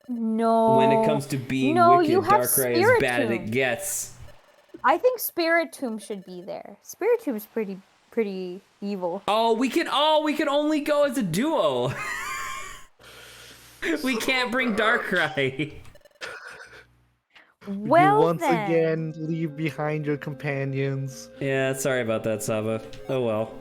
No. When it comes to being No, wicked, you have Darkrai is bad as it Spiritomb. gets. I think Spiritomb should be there. Spiritomb's pretty evil. Oh, we can only go as a duo. We can't bring Darkrai. Well, you once then. again leave behind your companions. Yeah, sorry about that, Saba. Oh well.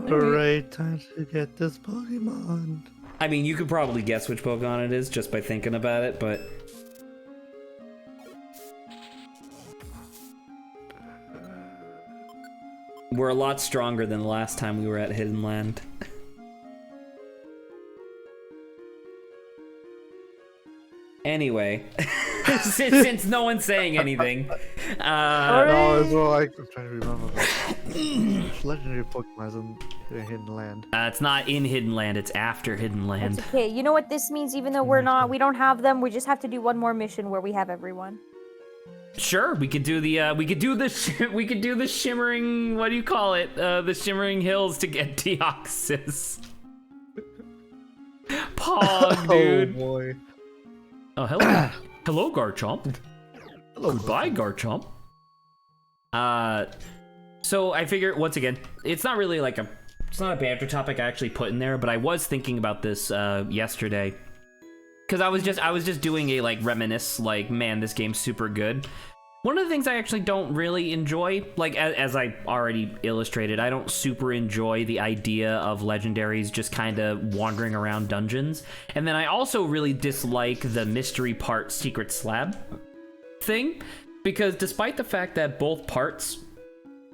Alright, time to get this Pokemon. I mean, you could probably guess which Pokemon it is just by thinking about it, but we're a lot stronger than the last time we were at Hidden Land. Anyway, since no one's saying anything, No, it's more like I'm trying to remember. Which legendary Pokemon is in Hidden Land? it's not in Hidden Land, it's after Hidden Land. That's okay. You know what this means? Even though we don't have them, we just have to do one more mission where we have everyone. Sure, we could do the we could do the shimmering, what do you call it? The shimmering hills to get Deoxys. Pog, dude. Oh boy. Oh, hello. Hello, Garchomp. Hello. Goodbye, Garchomp. So I figure, once again, it's not really like it's not a banter topic I actually put in there, but I was thinking about this yesterday. Because I was just doing a like reminisce, like, man, this game's super good. One of the things I actually don't really enjoy, like as I already illustrated, I don't super enjoy the idea of legendaries just kind of wandering around dungeons. And then I also really dislike the mystery part secret slab thing, because despite the fact that both parts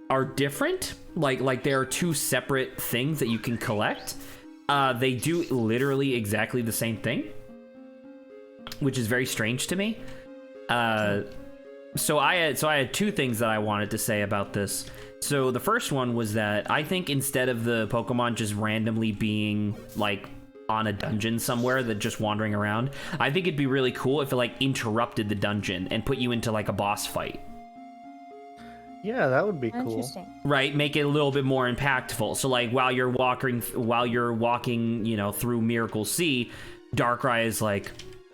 are different, like there are two separate things that you can collect, they do literally exactly the same thing, which is very strange to me. So I had two things that I wanted to say about this. So the first one was that I think instead of the Pokemon just randomly being like on a dungeon somewhere that just wandering around, I think it'd be really cool if it like interrupted the dungeon and put you into like a boss fight. Yeah, that would be cool. Interesting. Right, make it a little bit more impactful. So like while you're walking, you know, through Miracle Sea, Darkrai is like,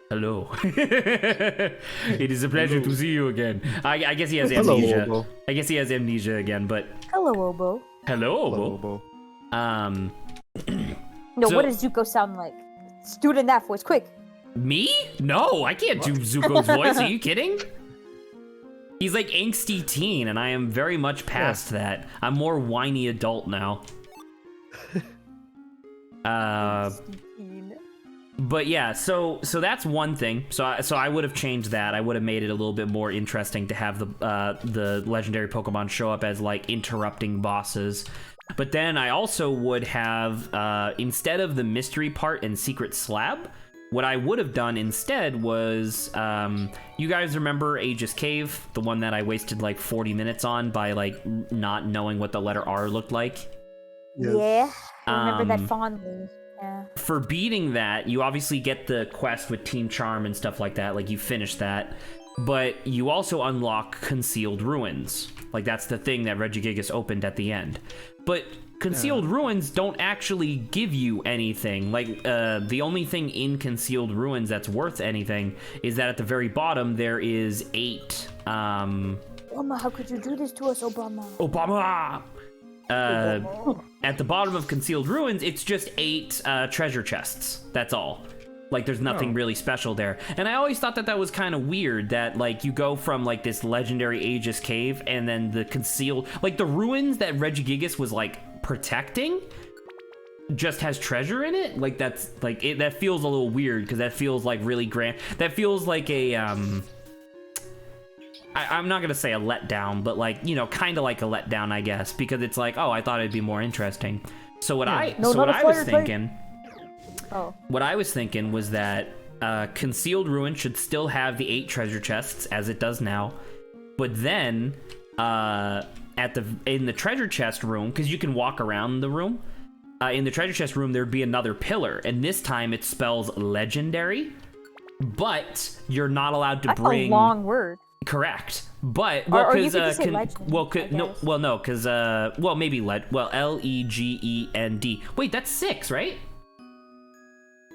hello. It is a pleasure to see you again. I guess he has amnesia. Hello, Obo. I guess he has amnesia again, but Hello, Obo. hello, Hello, Obo. Obo. No, So- what does Zuko sound like? Do it in that voice, quick. Me? No, I can't do Zuko's voice. Are you kidding? He's like angsty teen, and I am very much past that. I'm more whiny adult now. But yeah, so that's one thing. So I would have changed that. I would have made it a little bit more interesting to have the legendary Pokemon show up as like interrupting bosses. But then I also would have instead of the mystery part and secret slab, what I would have done instead was you guys remember Aegis Cave, the one that I wasted like 40 minutes on by like not knowing what the letter R looked like? Yes. Yeah, I remember that Um, fondly. Yeah. For beating that, you obviously get the quest with Team Charm and stuff like that, like you finish that, but you also unlock Concealed Ruins. Like that's the thing that Regigigas opened at the end. But Concealed Ruins don't actually give you anything. Like the only thing in Concealed Ruins that's worth anything is that at the very bottom there is 8 Obama, how could you do this to us, Obama? Obama! At the bottom of Concealed Ruins, it's just 8 treasure chests. That's all. Like, there's nothing really special there. And I always thought that that was kind of weird, that, like, you go from, like, this legendary Aegis Cave, and then the concealed... Like, the ruins that Regigigas was, like, protecting just has treasure in it? Like, that's... Like, that feels a little weird, because that feels, like, really grand. That feels like a, I'm not gonna say a letdown, but like, you know, kind of like a letdown, I guess, because it's like, oh, I thought it'd be more interesting. So what I was thinking, what I was thinking was that Concealed Ruin should still have the 8 treasure chests as it does now, but then in the treasure chest room, because you can walk around the room, in the treasure chest room there'd be another pillar, and this time it spells legendary, but you're not allowed to bring. That's a long word. Correct, but Or you because could just say legend, maybe Legend. Wait, that's 6, right?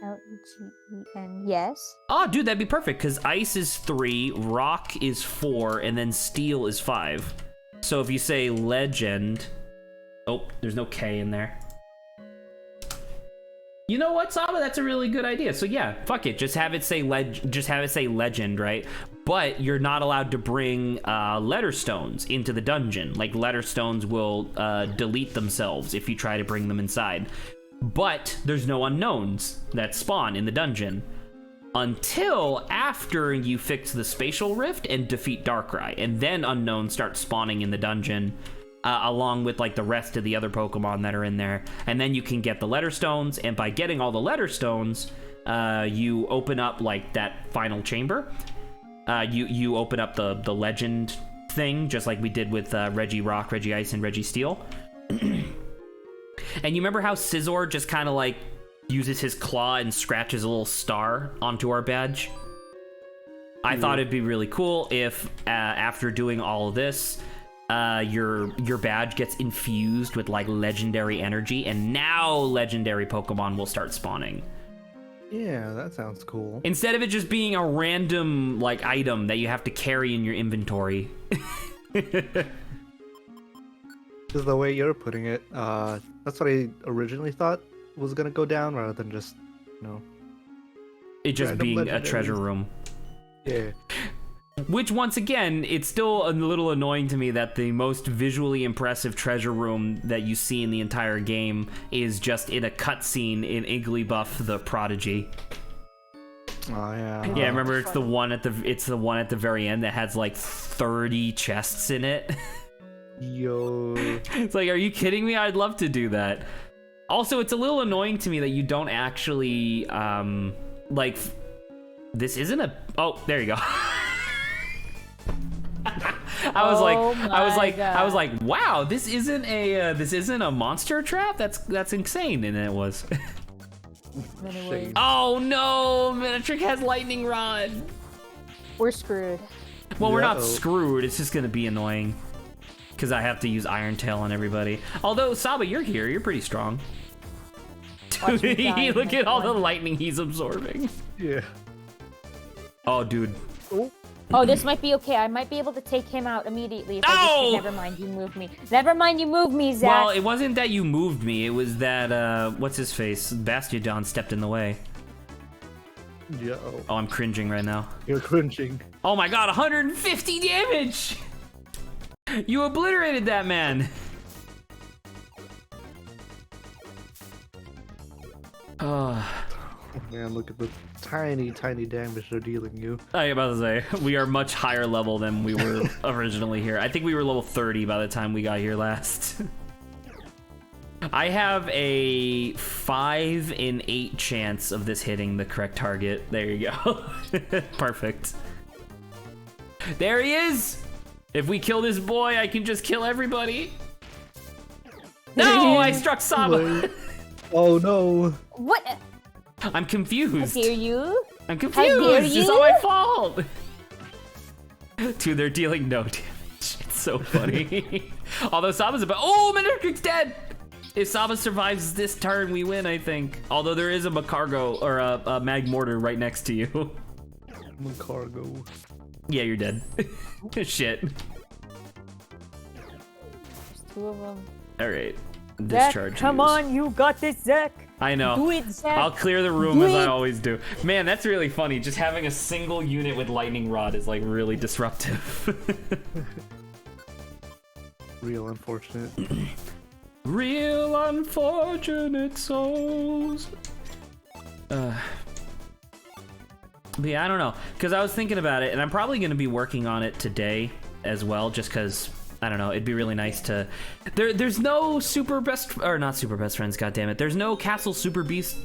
Legend, yes. Oh, dude, that'd be perfect because ice is 3, rock is 4, and then steel is 5. So if you say legend, oh, there's no K in there. You know what, Saba? That's a really good idea. So yeah, fuck it. Just have it say legend, right? But you're not allowed to bring letter stones into the dungeon. Like, letter stones will delete themselves if you try to bring them inside. But there's no unknowns that spawn in the dungeon until after you fix the spatial rift and defeat Darkrai, and then unknowns start spawning in the dungeon. Along with like the rest of the other Pokemon that are in there, and then you can get the letter stones, and by getting all the letter stones, you open up like that final chamber. You open up the legend thing, just like we did with Reggie Rock, Reggie Ice, and Reggie Steel. And you remember how Scizor just kind of like uses his claw and scratches a little star onto our badge? I thought it'd be really cool if after doing all of this, your badge gets infused with like legendary energy, and now legendary Pokemon will start spawning. Yeah, that sounds cool. Instead of it just being a random like item that you have to carry in your inventory. Because the way you're putting it, that's what I originally thought was gonna go down, rather than just, you know, It just Random being a legendaries. treasure room. yeah. Which, once again, it's still a little annoying to me that the most visually impressive treasure room that you see in the entire game is just in a cutscene in Igglybuff the Prodigy. Oh yeah. Yeah, remember it's the one at the very end that has like 30 chests in it. Yo. It's like, are you kidding me? I'd love to do that. Also, it's a little annoying to me that you don't actually like this isn't a oh, there you go. I was like, wow, this isn't a monster trap. That's insane, and it was. Anyways, Oh no, Minitrick has lightning rod. we're screwed. Well, we're not Uh-oh. screwed. It's just gonna be annoying because I have to use Iron Tail on everybody. Although Saba, you're here. You're pretty strong. Watch me die Look at all the next lightning he's absorbing. Yeah. Oh, dude. Oh, this might be okay. I might be able to take him out immediately. If I No! just, never mind, you moved me. Never mind, you moved me, Zach. Well, it wasn't that you moved me. It was that what's his face? Bastiodon stepped in the way. Yo. Oh, I'm cringing right now. You're cringing. Oh my god, 150 damage! You obliterated that man! Oh, Oh, man, look at the tiny, tiny damage they're dealing you. I was about to say, we are much higher level than we were originally here. I think we were level 30 by the time we got here last. I have a 5 in 8 chance of this hitting the correct target. There you go. Perfect. There he is! If we kill this boy, I can just kill everybody. No, I struck Saba. Wait. Oh no. What? I'm How confused. dare you? I'm dare confused. It's all you? my fault. Dude, they're dealing no damage. It's so funny. Although Saba's about. Oh, Manectric's dead. If Saba survives this turn, we win, I think. Although there is a Macargo or a Magmortar right next to you. Cargo. Yeah, you're dead. Shit. There's 2 of them. All right. Zach, Discharge. come use. on, you got this, Zach. I know. Do it, Zach. I'll clear the room Do as I it. always do. Man, that's really funny. Just having a single unit with lightning rod is like really disruptive. Real unfortunate. Real unfortunate souls. But yeah, I don't know, because I was thinking about it, and I'm probably going to be working on it today as well, just because, I don't know, it'd be really nice to... There's no super best... Or not super best friends, goddammit. There's no Castle Super Beast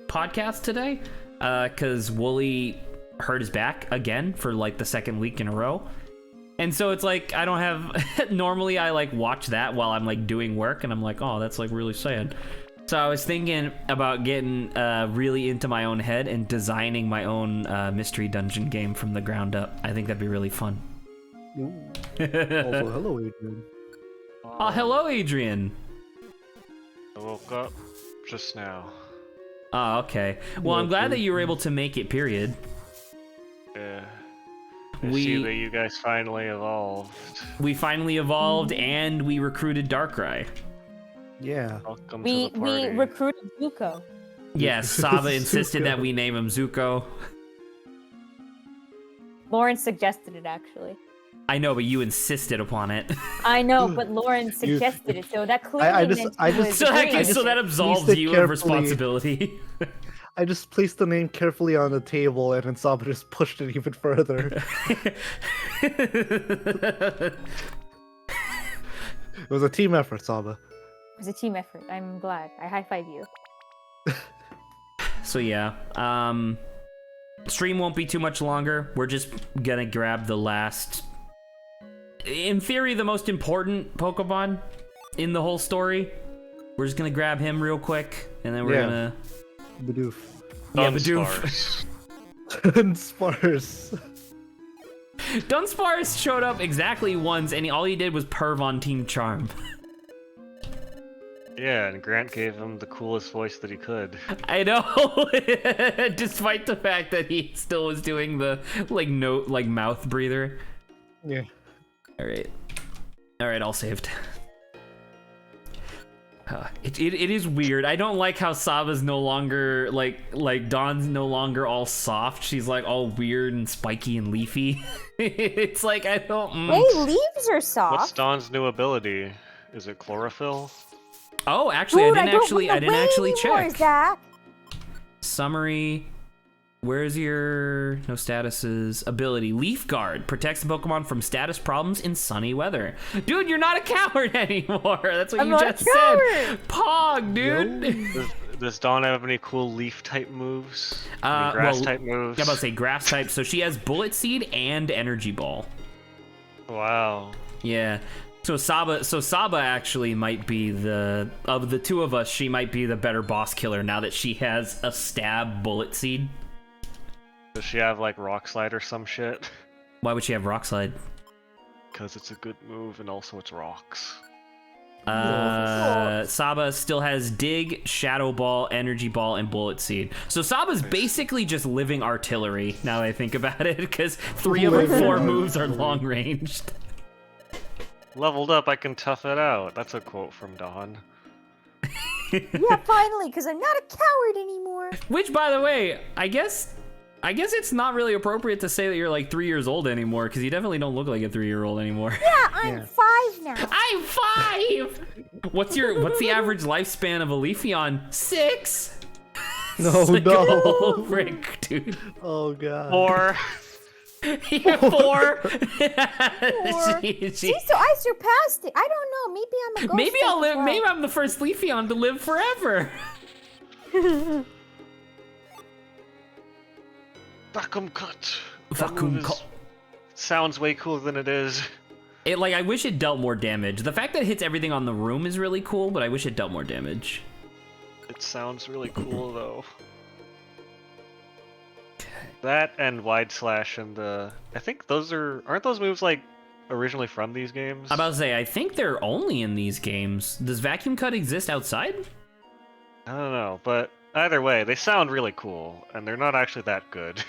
podcast today, because Wooly hurt his back again for, like, the 2nd week in a row. And so it's like, I don't have... Normally, I, like, watch that while I'm, like, doing work, and I'm like, oh, that's, like, really sad. So I was thinking about getting really into my own head and designing my own mystery dungeon game from the ground up. I think that'd be really fun. Ooh. Also, hello, Adrian. Oh, hello, Adrian. I woke up just now. Oh, okay. Well, I'm glad that you were able to make it, period. Yeah. I We- see that you guys finally evolved. We finally evolved, and we recruited Darkrai. Yeah. Welcome We to the party. recruited Zuko. Yes, Saba insisted Zuko. that we name him Zuko. Lauren suggested it, actually. I know, but you insisted upon it. I know, but Lauren suggested it, so that clearly I just- meant I he just- was so that, agreeing. so that absolves it you of carefully. responsibility. I just placed the name carefully on the table, and then Saba just pushed it even further. It was a team effort, Saba. It was a team effort. I'm glad. I high-five you. So yeah, stream won't be too much longer. We're just gonna grab the last, in theory, the most important Pokemon in the whole story. We're just gonna grab him real quick, and then we're gonna... Bidoof. Yeah, Bidoof. Sparse. Dunsparce showed up exactly once, and all he did was perv on Team Charm. Yeah, and Grant gave him the coolest voice that he could. I know, despite the fact that he still was doing the mouth breather. Yeah. All right, all saved. It is weird. I don't like how Saba's no longer like Dawn's no longer all soft. She's like all weird and spiky and leafy. It's like I don't. Hey, leaves are soft. What's Dawn's new ability? Is it chlorophyll? Oh, actually, Dude, I didn't actually check. Zach. Summary. Where's your no statuses? Ability. Leaf Guard protects the Pokemon from status problems in sunny weather. Dude, you're not a coward anymore. That's what I'm you not just a coward. said. Pog, dude. Does Dawn have any cool leaf type moves? Any grass type moves? I'm about to say grass type. So she has Bullet Seed and Energy Ball. Wow. Yeah. So Saba actually might be of the two of us, she might be the better boss killer now that she has a stab Bullet Seed. Does she have like Rock Slide or some shit? Why would she have Rock Slide? Because it's a good move and also it's rocks. Saba still has Dig, Shadow Ball, Energy Ball, and Bullet Seed. So Saba's basically just living artillery now that I think about it, because 3 of her 4 moves are long ranged. Leveled up, I can tough it out. That's a quote from Dawn. Yeah, finally, because I'm not a coward anymore. Which, by the way, I guess it's not really appropriate to say that you're like 3 years old anymore, because you definitely don't look like a 3-year-old anymore. Yeah, I'm 5 now. I'm 5. What's the average lifespan of a Leafeon? 6. No, Like, no. oh, frick, dude. Oh god. 4. Yeah, 4. See, so I surpassed it. I don't know. Maybe I'm a ghost. Maybe I'll live. well. Maybe I'm the first Leafeon to live forever. Vacuum cut. Vacuum cut. Sounds way cooler than it is. I wish it dealt more damage. The fact that it hits everything on the room is really cool, but I wish it dealt more damage. It sounds really cool though. That and Wide Slash and the... I think those aren't those moves like originally from these games? I'm about to say, I think they're only in these games. Does Vacuum Cut exist outside? I don't know, but either way, they sound really cool, and they're not actually that good.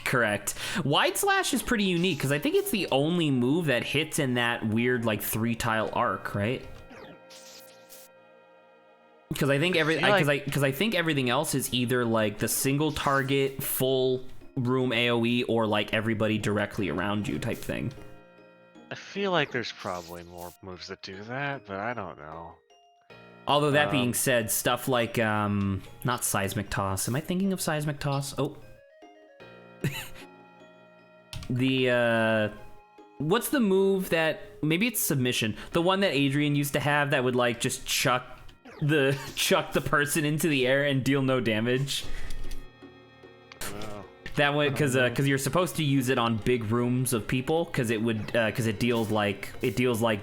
Correct. Wide Slash is pretty unique, because I think it's the only move that hits in that weird, like, 3-tile arc, right? Because I think I think everything else is either, like, the single target, full room AoE, or, like, everybody directly around you type thing. I feel like there's probably more moves that do that, but I don't know. Although that being said, stuff like, not Seismic Toss. Am I thinking of Seismic Toss? Oh. What's the move that, maybe it's Submission. The one that Adrian used to have that would, like, just chuck the person into the air and deal no damage. That way, because you're supposed to use it on big rooms of people, because it deals like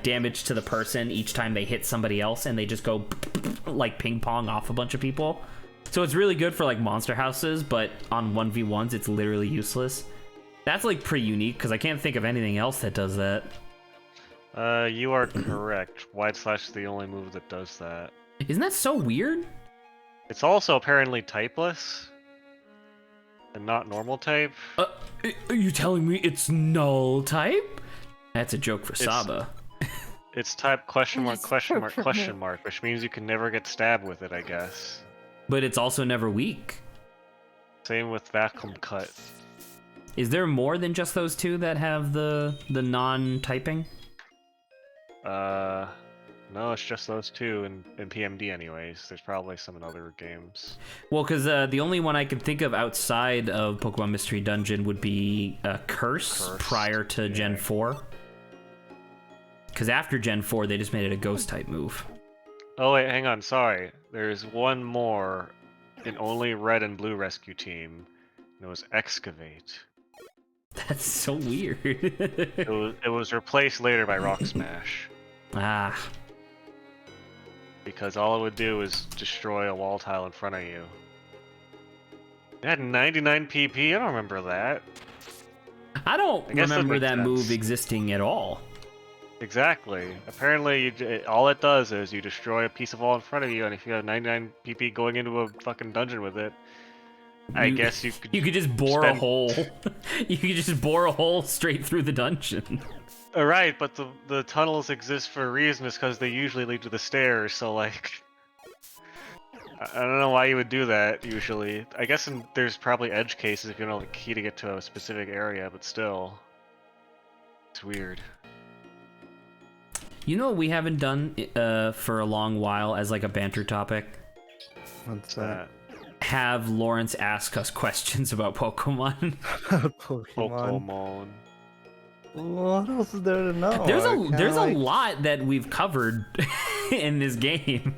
damage to the person each time they hit somebody else, and they just go like ping pong off a bunch of people. So it's really good for like monster houses, but on 1v1s it's literally useless. That's like pretty unique, because I can't think of anything else that does that. You are correct. Wide Slash is the only move that does that. Isn't that so weird? It's also apparently typeless. And not normal type. Are you telling me it's null type? That's a joke for Saba. It's type question mark, which means you can never get stabbed with it, I guess. But it's also never weak. Same with Vacuum Cut. Is there more than just those two that have the non-typing? No, it's just those two in PMD anyways. There's probably some in other games. Well, because the only one I can think of outside of Pokemon Mystery Dungeon would be Curse prior to Gen 4. Because after Gen 4, they just made it a Ghost-type move. Oh wait, hang on, sorry. There's one more an only red and blue rescue team. And it was Excavate. That's so weird. It was replaced later by Rock Smash. Ah. Because all it would do is destroy a wall tile in front of you. It had 99 PP, I don't remember that. I don't I guess that remember makes that sense. move existing at all. Exactly. Apparently, all it does is you destroy a piece of wall in front of you, and if you have 99 PP going into a fucking dungeon with it, I guess you could... You could just bore a spend- hole. You could just bore a hole straight through the dungeon. Right, but the tunnels exist for a reason, is because they usually lead to the stairs, so like... I don't know why you would do that, usually. I guess there's probably edge cases if you know the key to get to a specific area, but still... It's weird. You know what we haven't done for a long while as like a banter topic? What's that? Have Lawrence ask us questions about Pokemon. Pokemon. What else is there to know? There's a lot that we've covered in this game.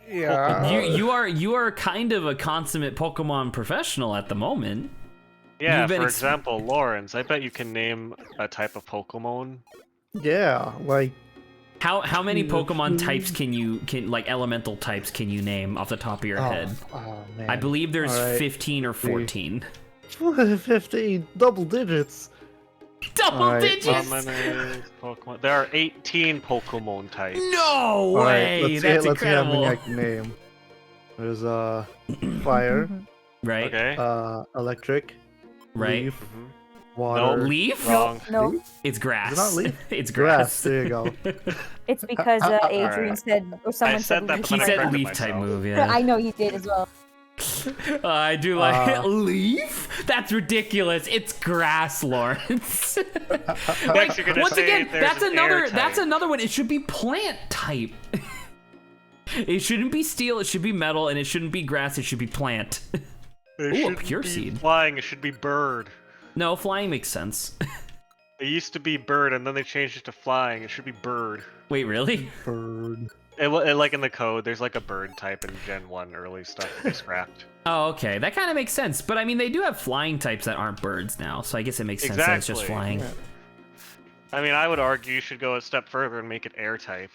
Yeah. You are kind of a consummate Pokemon professional at the moment. Yeah, You've been for ex- example, Lawrence, I bet you can name a type of Pokemon. Yeah, like How many Pokemon types can like elemental types can you name off the top of your head? Oh man. I believe there's Alright. 15 or 14. 15 double digits. Double Alright, digits? How many Pokemon? There are 18 Pokemon types. No way! Alright, That's let's see how many incredible. I can name. There's fire, Right? Okay. electric, Right? leaf, Mhm. water, Leaf? Wrong. No, It's grass. Is it not leaf? It's grass. grass. There you go. it's because Adrian Alright. said, or someone said that, leaf but He then I said corrected leaf type myself. move, yeah. I know you did as well. I do like Uh, leaf. That's ridiculous. It's grass, Lawrence. Next, you're gonna Once say again, there's that's an another. air That's type. another one. It should be plant type. It shouldn't be steel. It should be metal, and it shouldn't be grass. It should be plant. It Ooh, a shouldn't pure be seed. Flying, it should be bird. No, flying makes sense. It used to be bird, and then they changed it to flying. It should be bird. Wait, really? Bird. Like in the code, there's like a bird type in Gen 1 early stuff that they scrapped. Oh, okay. That kind of makes sense. But I mean, they do have flying types that aren't birds now, so I guess it makes sense that it's just Exactly. flying. Yeah. I mean, I would argue you should go a step further and make it air type.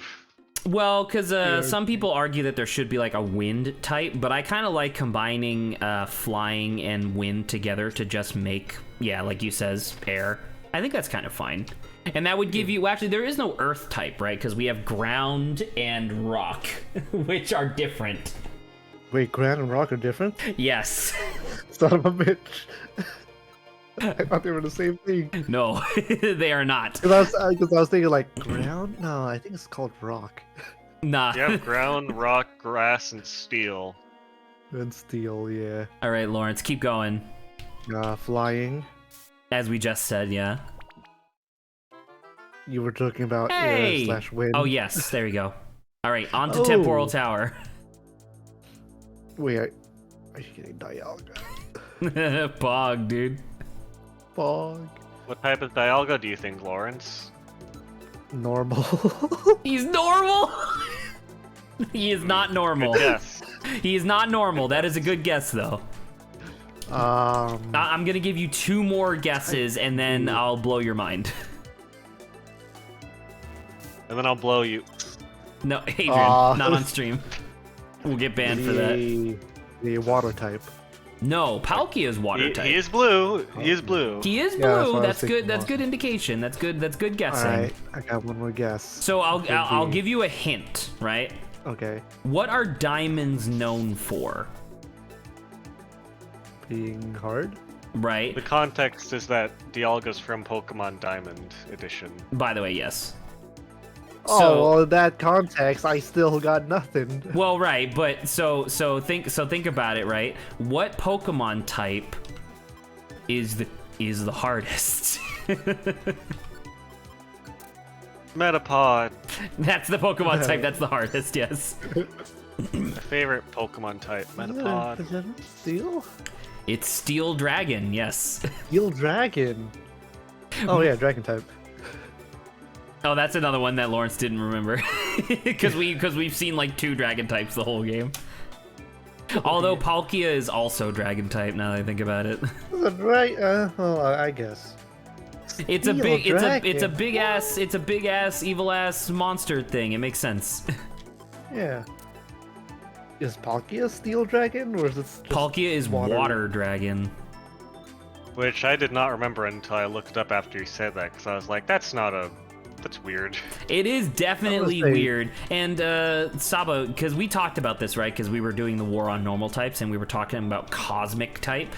Well, because some people argue that there should be like a wind type, but I kind of like combining flying and wind together to just make, yeah, like you says, air. I think that's kind of fine. And that would give you, well, actually, there is no earth type, right? Because we have ground and rock, which are different. Wait, ground and rock are different? Yes. Son of a bitch. I thought they were the same thing. No, they are not. Because I was thinking like ground. No, I think it's called rock Nah. You have ground, rock, grass, and steel. and steel. Yeah. All right, Lawrence, keep going. Flying. As we just said, yeah. You were talking about Hey! air/wind. Oh, yes, there you go. All right, on to Oh. Temporal Tower. Wait, are you getting Dialga? Pog, dude. Fog. What type of Dialga do you think, Lawrence? Normal. He's normal. He is not normal. Yes. He is not normal. That is a good guess, though. I'm gonna give you 2 more guesses, and then I'll blow your mind. And then I'll blow you. No, Adrian, Aw. not on stream. We'll get banned for that. The water type. No, Palkia is water type. He is blue. He is blue. He is Yeah, that's blue. what I was That's good. thinking That's water. good indication. That's good. That's good All guessing. right, I got one more guess. So I'll give you a hint, right? Okay, What are diamonds known for? being hard. Right? The context is that Dialga's from Pokemon Diamond Edition. By the way, yes. Oh, So- well, in that context, I still got nothing. Well, right, but so think about it, right? What Pokemon type is the hardest? Metapod. That's the Pokemon type that's the hardest, yes. My favorite Pokemon type. Metapod. Is that steel? It's Steel Dragon, yes. Steel dragon. Oh yeah, dragon type. Oh, that's another one that Lawrence didn't remember. Because we've seen like 2 dragon types the whole game. Although Palkia is also dragon type now that I think about it. Right? Well, I guess. It's a Steel big it's a dragon. big ass evil ass monster thing. It makes sense. Yeah. Is Palkia a steel dragon, or is it just Palkia is water dragon. Which I did not remember until I looked it up after you said that, because I was like, that's weird. It is definitely say- weird. And Saba, because we talked about this, right? Because we were doing the war on normal types, and we were talking about cosmic type.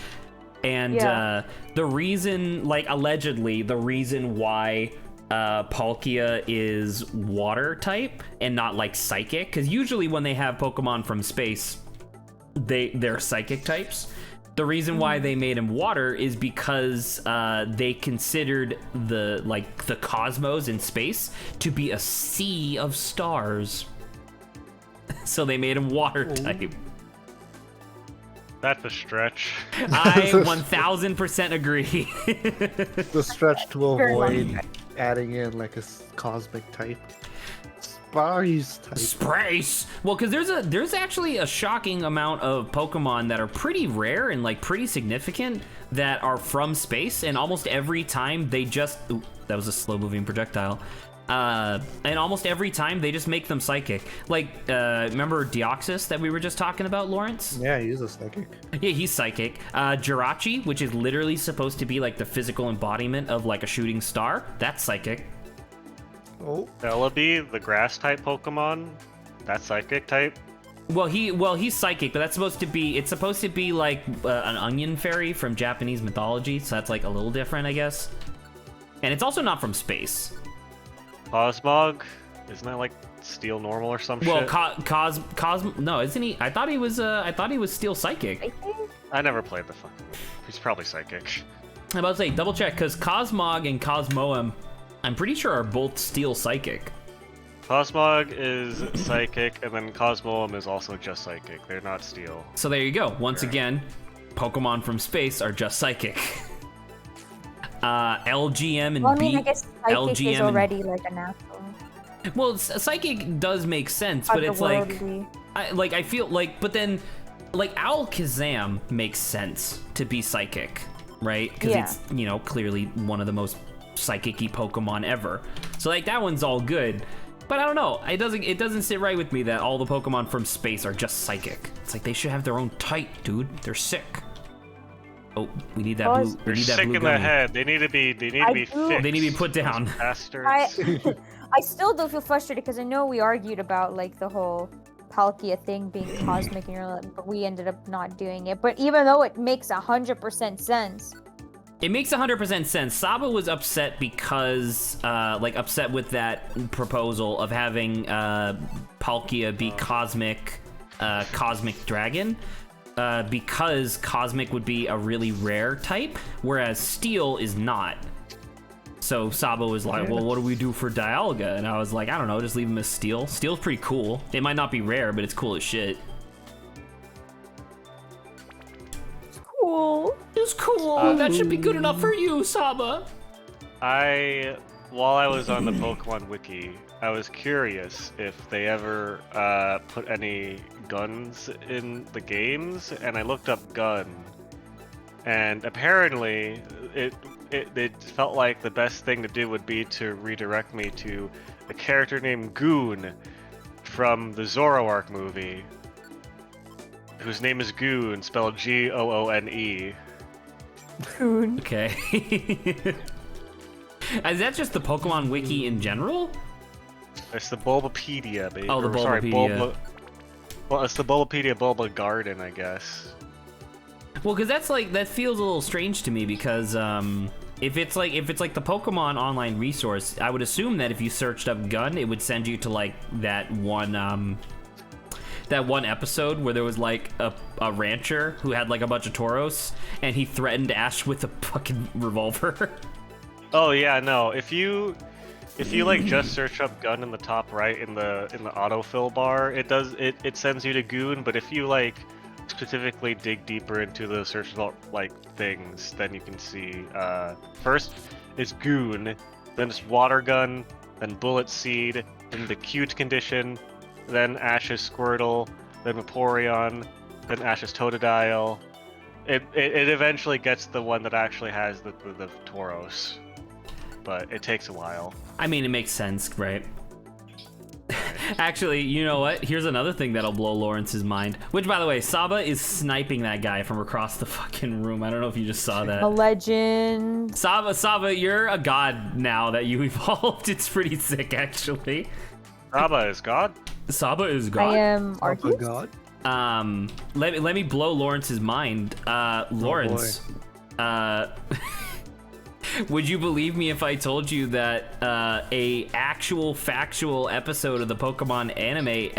And Yeah. the reason, like, allegedly, the reason why Palkia is water type and not like psychic, because usually when they have Pokemon from space, they're psychic types. The reason why they made him water is because they considered the cosmos in space to be a sea of stars. So they made him water type. That's a stretch. I 1000% agree. the stretch to Very avoid adding in like a cosmic type? Spice type. Sprace. Well, because there's actually a shocking amount of Pokemon that are pretty rare and like pretty significant that are from space, and almost every time they just that was a slow moving projectile. And almost every time they just make them psychic. Like, remember Deoxys that we were just talking about, Lawrence? Yeah, he's a psychic. Yeah, he's psychic. Jirachi, which is literally supposed to be like the physical embodiment of like a shooting star, that's psychic. Oh, Celebi, the grass type Pokemon, that's psychic type. Well, he's psychic, but that's supposed to be like an onion fairy from Japanese mythology, so that's like a little different, I guess. And it's also not from space. Cosmog, isn't that like steel normal or some Well, shit? no, isn't he? I thought he was still psychic. I think. I never played the fucking. He's probably psychic. I'm about to say double check because Cosmog and Cosmoem, I'm pretty sure are both steel psychic. Cosmog is psychic, and then Cosmoem is also just psychic. They're not steel. So there you go. Once again, Pokemon from space are just psychic. LGM and Well, I mean, I guess psychic LGM is and- already like a natural. Well, psychic does make sense, but it's like, otherworldly. I feel like, but then, like Alakazam makes sense to be psychic, right? Because Yeah. it's clearly one of the most psychic-y Pokemon ever. So like that one's all good, but I don't know. It doesn't sit right with me that all the Pokemon from space are just psychic. It's like they should have their own type, dude. They're sick. Oh, we need that Oh, blue. We They're need that sick blue in the gummy. head. They need to be. They need I to be do- fixed. They need to be put down. Those bastards. I still do feel frustrated because I know we argued about like the whole Palkia thing being cosmic, and but we ended up not doing it. But even though it makes 100% sense, It makes 100% sense. Saba was upset because, upset with that proposal of having Palkia be cosmic dragon, because cosmic would be a really rare type, whereas steel is not. So Saba was like, well, what do we do for Dialga? And I was like, I don't know, just leave him as steel. Steel's pretty cool. It might not be rare, but it's cool as shit. cool. It's cool. That should be good enough for you, Saba. While I was on the Pokemon Wiki, I was curious if they ever put any guns in the games, and I looked up gun, and apparently it felt like the best thing to do would be to redirect me to a character named Goon from the Zoroark movie, whose name is Goon, spelled Goone. Coon. Okay. Is that just the Pokemon Wiki in general? It's the Bulbapedia, baby. Oh, the Or, sorry, Bulbapedia. Well, it's the Bulbapedia Bulba Garden, I guess. Well, because that feels a little strange to me because if it's like the Pokemon online resource, I would assume that if you searched up gun, it would send you to like that one episode where there was like a rancher who had like a bunch of Tauros and he threatened Ash with a fucking revolver. Oh yeah, no. If you like just search up gun in the top right in the autofill bar, it sends you to Goon. But if you like specifically dig deeper into the search result like things, then you can see first it's Goon, then it's Water Gun, then Bullet Seed, then the Cute Condition, then Ash's Squirtle, then Vaporeon, then Ash's Totodile. It eventually gets the one that actually has the Tauros, but it takes a while. I mean, it makes sense, right? Actually, you know what? Here's another thing that'll blow Lawrence's mind. Which, by the way, Saba is sniping that guy from across the fucking room. I don't know if you just saw that. A legend. Saba, you're a god now that you evolved. It's pretty sick, actually. Saba is God. Saba is god. I am Oh Arceus. god. Let me blow Lawrence's mind. Lawrence, would you believe me if I told you that a actual factual episode of the Pokemon anime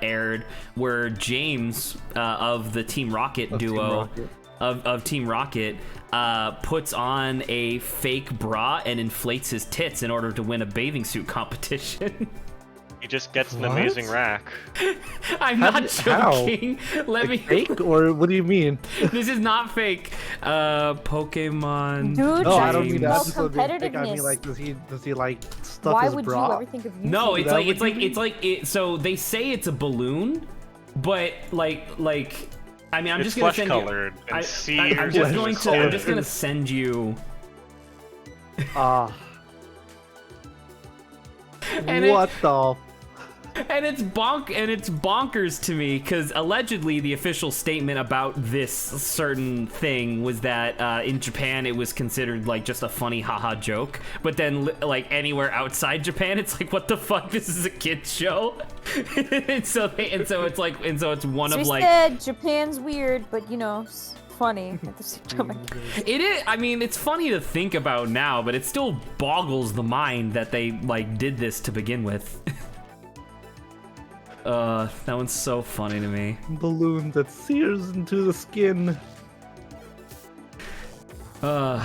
aired where James of the Team Rocket duo of Team Rocket puts on a fake bra and inflates his tits in order to win a bathing suit competition? He just gets an What? amazing rack. I'm not How? joking. Let me. Fake or what do you mean? This is not fake. Pokemon. Dude, No, I that's don't mean called that. Just being fake. I mean competitiveness. like does he like stuff Why his would you bra? ever think of using No, it? it's that like what it's like you it's like it. So they say it's a balloon, but like I mean, I'm It's just gonna flesh send colored you. and sears I'm just in going the to. I'm just skin. gonna send you. And What the? And it's bonkers to me because allegedly the official statement about this certain thing was that in Japan it was considered like just a funny haha joke, but then like anywhere outside Japan it's like, what the fuck, this is a kids show. and so it's one So of we like said Japan's weird, but you know, it's funny at the same time. it is. I mean, it's funny to think about now, but it still boggles the mind that they like did this to begin with. That one's so funny to me. Balloon that sears into the skin. Because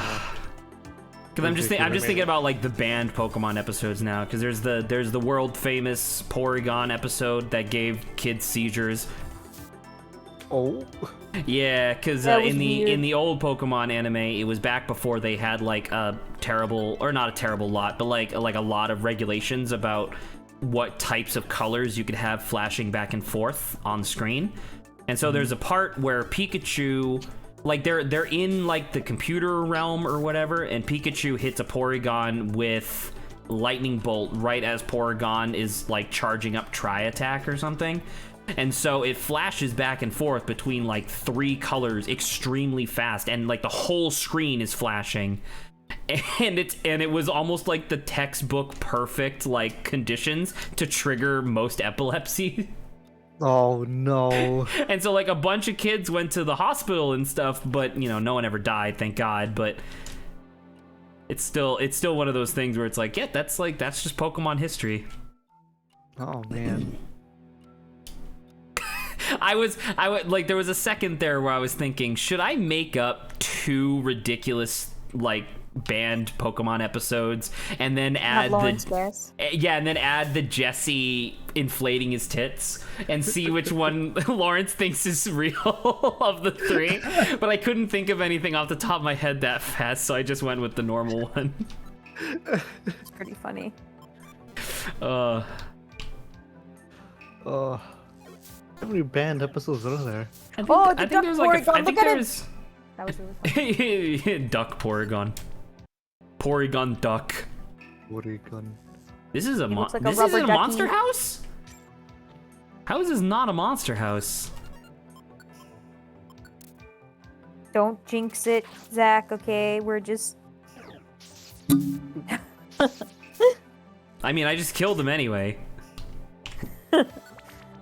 I'm just thinking about like the banned Pokemon episodes now. Because there's the world famous Porygon episode that gave kids seizures. Oh. Yeah, because That was in weird. the old Pokemon anime, it was back before they had like a terrible, or not a terrible lot, but like a lot of regulations about what types of colors you could have flashing back and forth on the screen. And so there's a part where Pikachu, like they're in like the computer realm or whatever, and Pikachu hits a Porygon with Lightning Bolt right as Porygon is like charging up Tri-Attack or something. And so it flashes back and forth between like 3 colors extremely fast, and like the whole screen is flashing. And it was almost like the textbook perfect like conditions to trigger most epilepsy. Oh no. And so like a bunch of kids went to the hospital and stuff, but you know, no one ever died, thank God. But it's still one of those things where it's like, yeah, that's just Pokemon history. Oh man. I would like, there was a second there where I was thinking, should I make up 2 ridiculous like banned Pokemon episodes and then add Lawrence guess. and then add the Jesse inflating his tits and see which one Lawrence thinks is real of the 3. But I couldn't think of anything off the top of my head that fast, so I just went with the normal one. It's pretty funny. How many banned episodes are there? Oh, the I think duck there's like Porygon, I think look at it! there's That was really funny. Duck Porygon. Porygon Duck. Porygon. This is a looks like a this rubber isn't a monster ducky. house? How is this not a monster house? Don't jinx it, Zach, okay? We're just... I mean, I just killed him anyway.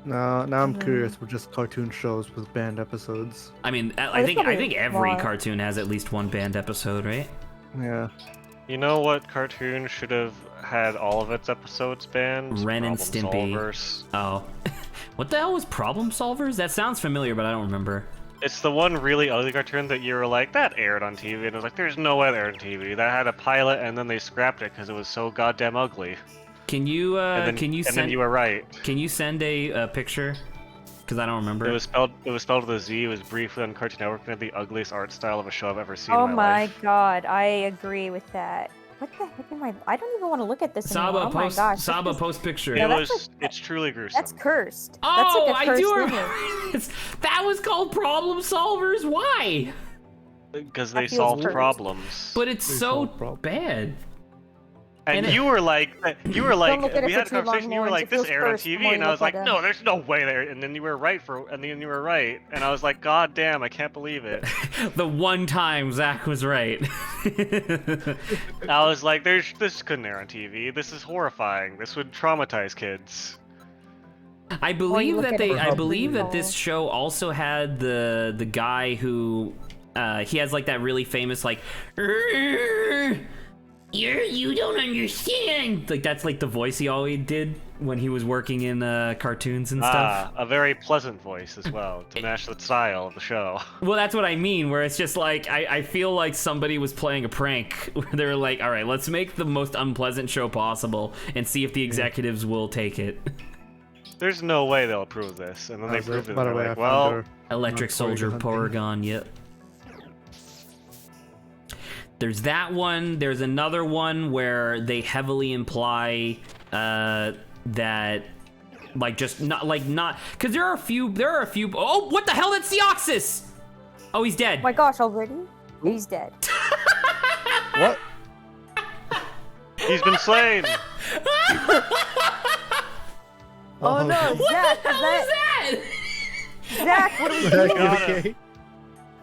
Now I'm curious with just cartoon shows with banned episodes. I mean, I there's think probably a every lot. cartoon has at least one banned episode, right? Yeah. You know what cartoon should have had all of its episodes banned? Ren and Problem Stimpy. Solvers. Oh. What the hell was Problem Solvers? That sounds familiar, but I don't remember. It's the one really ugly cartoon that you were like, that aired on TV, and it was like, there's no way that aired on TV. That had a pilot, and then they scrapped it because it was so goddamn ugly. Can you And then you were right. Can you send a picture? Because I don't remember. It was spelled with a Z. It was briefly on Cartoon Network, and had the ugliest art style of a show I've ever seen Oh in my my life. god, I agree with that. What the heck am I? I don't even want to look at this Saba anymore. Oh my post. gosh. this Saba is- post picture. Yeah, It that's was. like- It's truly gruesome. That's cursed. Oh, that's like a I cursed do image. remember. That was called Problem Solvers. Why? Because That they feels solve cursed. problems. But it's They so solve problems. bad. And and- you were like, look at it we had a for too long, conversation. You were Lawrence. like, It this feels aired on cursed the TV, more and you I was look like, at it. no, there's no way there. And then you were right and then you were right, and I was like, God damn, I can't believe it. The one time Zach was right. I was like, this couldn't air on TV. This is horrifying. This would traumatize kids. I believe look that at they. it I for believe that people. this show also had the guy who, he has like that really famous like, you don't understand. Like that's like the voice he always did when he was working in cartoons and stuff. A very pleasant voice as well to match the style of the show. Well, that's what I mean. Where it's just like I feel like somebody was playing a prank. Where they were like, all right, let's make the most unpleasant show possible and see if the executives will take it. There's no way they'll approve this, and then they How's it? proved it. By And the they're way, like, I well, found Electric Not Soldier Corey Porygon, yep. There's that one. There's another one where they heavily imply that like just not because there are a few. Oh, what the hell? That's Deoxys! Oh, he's dead. Oh my gosh, already? He's dead. What? he's been slain. Oh no, Zach, is What was that that? Zach? What are we Zach, doing?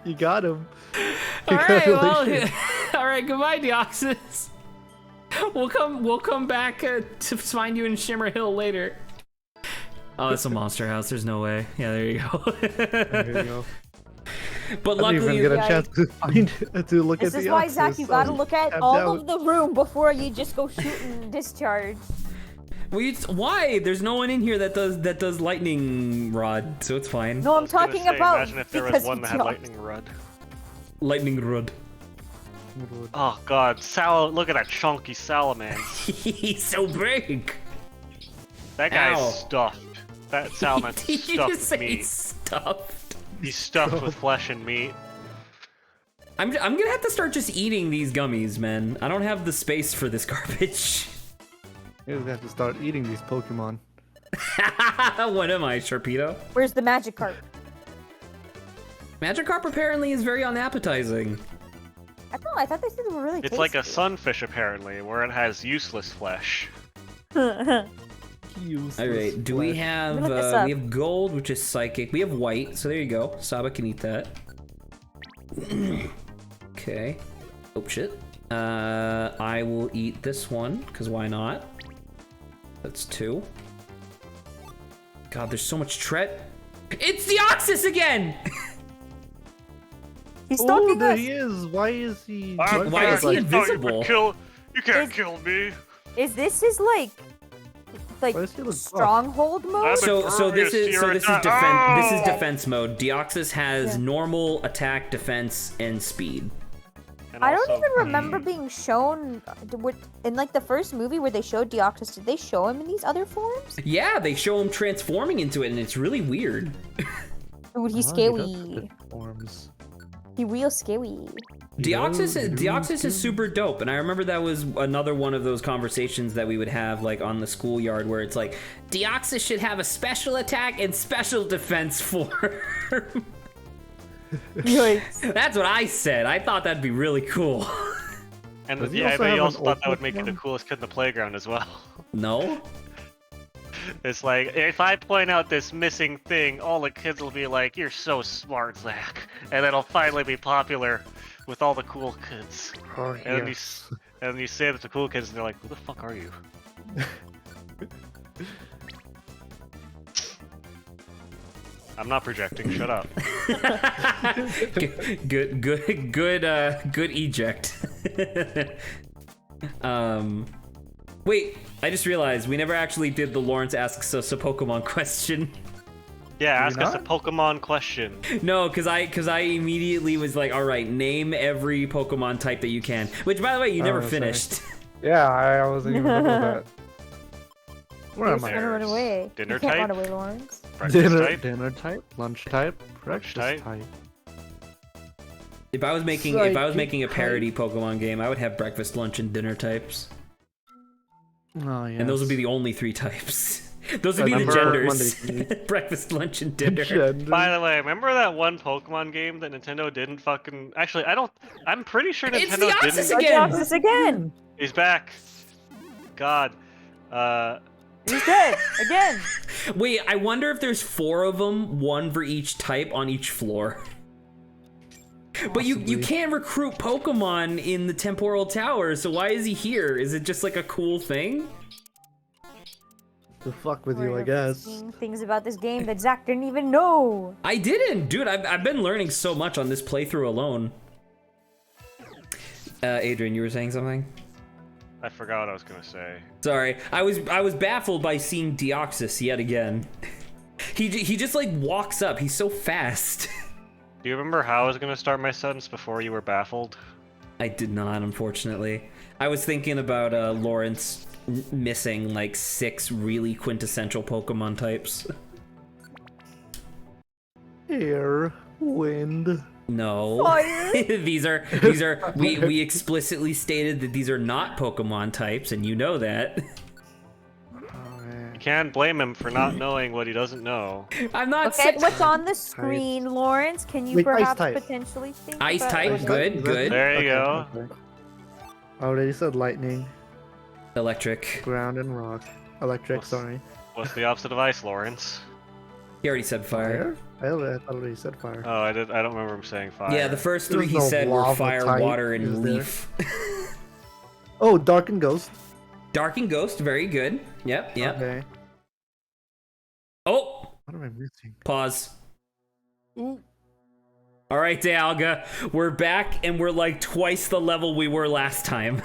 you got him. okay? You got him. All right, well, Congratulations. all right. Goodbye, Deoxys. We'll come back to find you in Shimmer Hill later. Oh, it's a monster house. There's no way. Yeah, there you go. There you go. But I didn't luckily, even get a Yeah. chance to find to look This at is the why, Oxus, Zach, you so gotta look at tapped all out. of the room before you just go shoot and discharge. why? There's no one in here that does lightning rod, so it's fine. No, I I'm was gonna talking say, about Imagine if there was because one of that had Deoxys. lightning rod. Lightning rod. Oh God, look at that chunky Salaman. He's so big. That guy's Ow. stuffed. That Salaman's Did you stuffed just with say meat. stuffed? He's stuffed with flesh and meat. I'm gonna have to start just eating these gummies, man. I don't have the space for this garbage. You're gonna have to start eating these Pokemon. What am I, Sharpedo? Where's the Magikarp? Magikarp apparently is very unappetizing. I don't know, I thought they said they were really It's like a tasty. sunfish apparently, where it has useless flesh. Useless All right, do we flesh. have Let me look this up. we have gold, which is psychic. We have white, so there you go. Saba can eat that. Okay. Oh shit. I will eat this one because why not? That's 2. God, there's so much Tret. It's Deoxys again. He's Oh, stalking there us. he is. Why is he? Why is he like, invisible? You can't Is- kill me. Is this his like Why does he look buff? stronghold mode? I'm So this is Impervious to your defense. attack. This is Oh! defense mode. Deoxys has Yeah. normal attack, defense, and speed. And I don't also- even remember being shown in like the first movie where they showed Deoxys. Did they show him in these other forms? Yeah, they show him transforming into it, and it's really weird. Dude, he's Oh, he does scary. fit forms. He real scary. Deoxys is super dope, and I remember that was another one of those conversations that we would have like on the schoolyard where it's like Deoxys should have a special attack and special defense form. Yikes. That's what I said. I thought that'd be really cool. And Does he yeah, also but have you an also thought that would ultimate make you the form? coolest kid in the playground as well. No? It's like, if I point out this missing thing, all the kids will be like, you're so smart, Zach. And it'll finally be popular with all the cool kids. Oh, And then yes. and you say that to cool kids, and they're like, who the fuck are you? I'm not projecting, shut up. Good eject. Wait, I just realized we never actually did the Lawrence Asks Us a Pokemon question. Yeah, ask us a not? Pokemon question. No, because I immediately was like, all right, name every Pokemon type that you can. Which, by the way, you never Oh, sorry. finished. Yeah, I wasn't even looking at that. Where He's am I? gonna run away. Dinner you can't type? run away, Lawrence. Breakfast type? Dinner type, lunch type, breakfast type? type. If I was making a Psychic parody Pokemon game, I would have breakfast, lunch, and dinner types. Oh yeah. And those would be the only 3 types. Those would be the Remember genders. Breakfast, lunch, and dinner. By the way, remember that one Pokemon game that Nintendo didn't fucking... Actually, I'm pretty sure It's Nintendo Deoxys didn't... again! Deoxys again! He's back. God. He's dead! Again! Wait, I wonder if there's 4 of them, 1 for each type on each floor. But you Possibly. can't recruit Pokemon in the Temporal Tower, so why is he here? Is it just like a cool thing? To fuck with you, We're I guess. seeing things about this game that Zach didn't even know. I didn't, dude. I've been learning so much on this playthrough alone. Adrian, you were saying something? I forgot what I was gonna say. Sorry, I was baffled by seeing Deoxys yet again. He just like walks up. He's so fast. Do you remember how I was gonna start my sentence before you were baffled? I did not, unfortunately. I was thinking about Lawrence missing like 6 really quintessential Pokemon types. Air, wind. No. Fire. these are we explicitly stated that these are not Pokemon types, and you know that. Oh, man. You can't blame him for not knowing what he doesn't know. I'm not Okay, saying what's on the screen, Lawrence? Can you Wait, ice perhaps type. potentially think Ice about type, what- good, good. There you go. Okay. I already said lightning, Electric. ground, and rock. Electric, What's- sorry. What's the opposite of ice, Lawrence? He already said fire. I already said fire. Oh, I don't remember him saying fire. Yeah, the first 3 There's he no said were lava fire, type, water, is and there? leaf. Oh, dark and ghost. Dark and Ghost, very good. Yep, yep. Okay. Oh, What am I missing? pause. All right, Dialga, we're back, and we're like twice the level we were last time.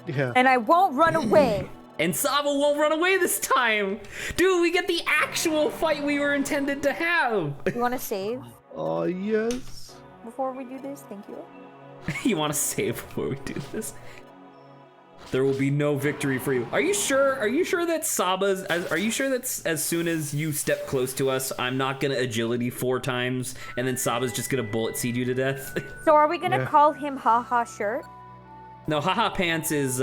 Yeah. And I won't run away. And Saba won't run away this time. Dude, we get the actual fight we were intended to have. You want to save Oh, yes. before we do this? Thank you. You want to save before we do this? There will be no victory for you. Are you sure? Are you sure that Saba's? Are you sure that as soon as you step close to us, I'm not gonna agility 4 times, and then Saba's just gonna bullet seed you to death? So are we gonna Yeah. call him Haha Shirt? No, Haha Pants is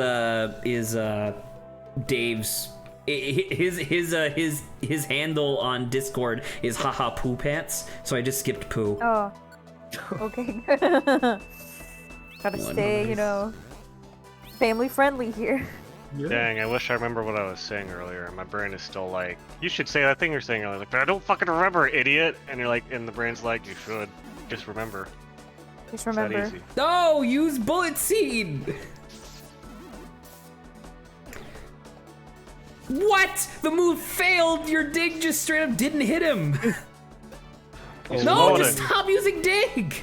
Dave's. His handle on Discord is Haha Poo Pants, so I just skipped poo. Oh. Okay. Gotta stay, you know, family friendly here. Yeah. Dang, I wish I remember what I was saying earlier. My brain is still like, you should say that thing you're saying earlier. Like, but I don't fucking remember, idiot. And you're like, and the brain's like, you should. Just remember. Just It's that remember. easy. No, use bullet seed. What? The move failed. Your dig just straight up didn't hit him. He's No, floating. just stop using dig.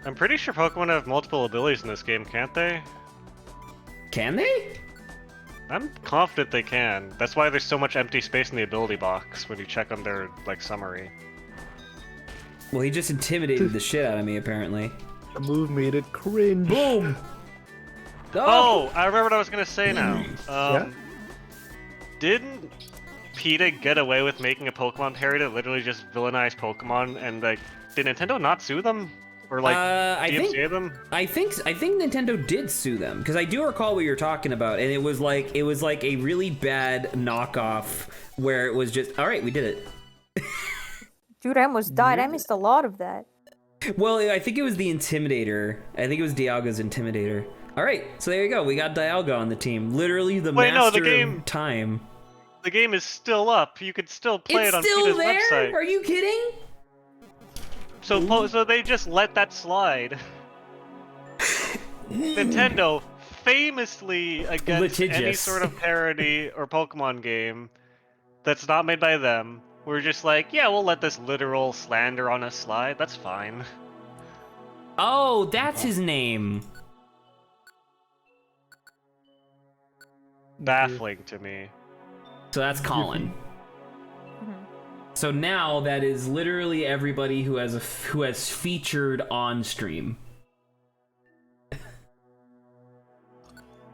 I'm pretty sure Pokemon have multiple abilities in this game, can't they? Can they? I'm confident they can. That's why there's so much empty space in the ability box when you check on their, like, summary. Well, he just intimidated the shit out of me, apparently. The move made it cringe. Boom. Oh, I remember what I was gonna say now. Yeah? Didn't PETA get away with making a Pokemon parody that literally just villainized Pokemon and like did Nintendo not sue them? Or like I think DMCA them? I think Nintendo did sue them because I do recall what you're talking about, and it was like a really bad knockoff where it was just all right, we did it. Dude, I almost died. I missed a lot of that. Well, I think it was the Intimidator. I think it was Dialga's Intimidator. All right, so there you go. We got Dialga on the team. Literally the Wait, no, master the game- of time. The game is still up. You could still play It's it on still PETA's there? website. Are you kidding? So they just let that slide. Nintendo famously against any Litigious. sort of parody or Pokemon game that's not made by them. We're just like, yeah, we'll let this literal slander on us slide. That's fine. Oh, that's his name. Baffling to me. So that's Colin. Mhm. So now that is literally everybody who has featured on stream.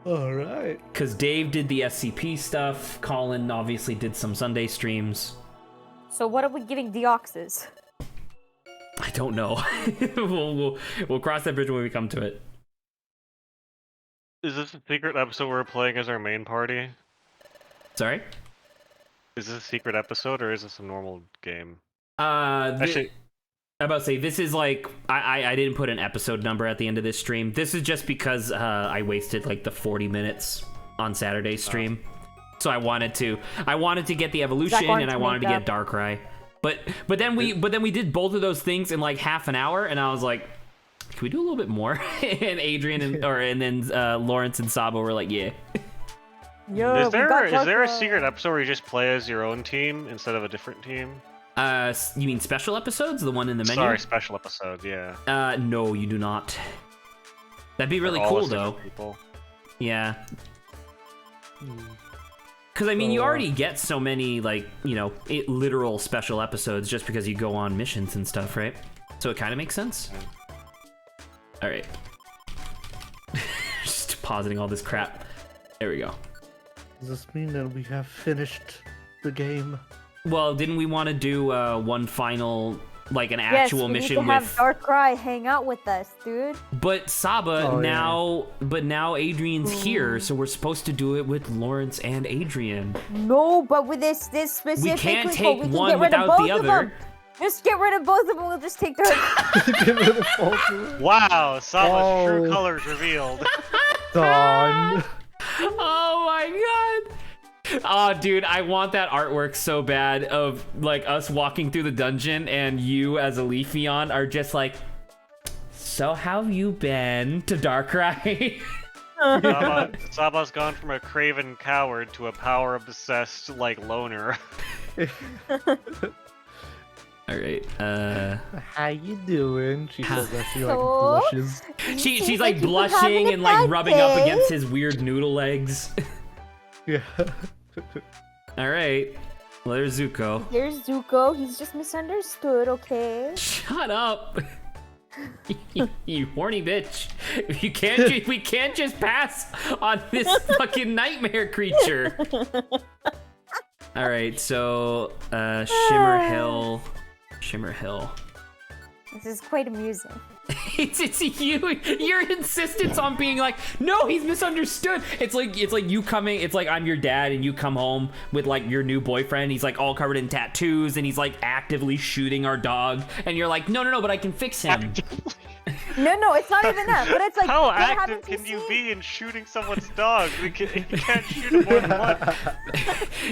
All right. Because Dave did the SCP stuff. Colin obviously did some Sunday streams. So what are we giving Deoxys? I don't know. We'll cross that bridge when we come to it. Is this a secret episode we're playing as our main party? Sorry. Is this a secret episode or is this a normal game? Actually, I'm about to say this is like I didn't put an episode number at the end of this stream. This is just because I wasted like the 40 minutes on Saturday's stream, so I wanted to get the evolution and I wanted to get Darkrai, but then we did both of those things in like half an hour, and I was like, can we do a little bit more? And Adrian and then Lawrence and Sabo were like, yeah. Yeah, Is there a secret episode where you just play as your own team instead of a different team? You mean special episodes? The one in the menu? Sorry, special episode, yeah. No, you do not. That'd be really For all cool, us though. different people. Yeah. Because, I mean, you already get so many, like, you know, literal special episodes just because you go on missions and stuff, right? So it kind of makes sense. Alright. Just depositing all this crap. There we go. Does this mean that we have finished the game? Well, didn't we want to do one final, like, an actual mission need to have Darkrai hang out with us, dude. But Saba, now Adrian's here, so we're supposed to do it with Lawrence and Adrian. No, but with this specifically, We can't we take can one get rid of without both the of other. them. Just get rid of both of them. We'll just take Darkrai. Get rid of both of them. Wow, Saba's true Oh. colors revealed. Dawn. Oh my god! Oh, dude, I want that artwork so bad of, like, us walking through the dungeon and you as a Leafeon are just like, so how have you been to Darkrai? Saba's gone from a craven coward to a power-obsessed, like, loner. Alright, How you doing? She says that she like So? blushes. she's Seems like you've been blushing having a and like bad rubbing up day. against his weird noodle legs. Yeah. Alright, well, there's Zuko. There's Zuko. He's just misunderstood, okay? Shut up! You horny bitch. We can't just pass on this fucking nightmare creature. Alright, so Shimmer Hill. This is quite amusing. It's your insistence on being like, no, he's misunderstood. It's like you coming, it's like I'm your dad and you come home with like your new boyfriend. He's like all covered in tattoos and he's like actively shooting our dog, and you're like, no, but I can fix him. No, it's not even that. But it's like, How but active haven't can you seen- be in shooting someone's dog? You can't shoot him more than once.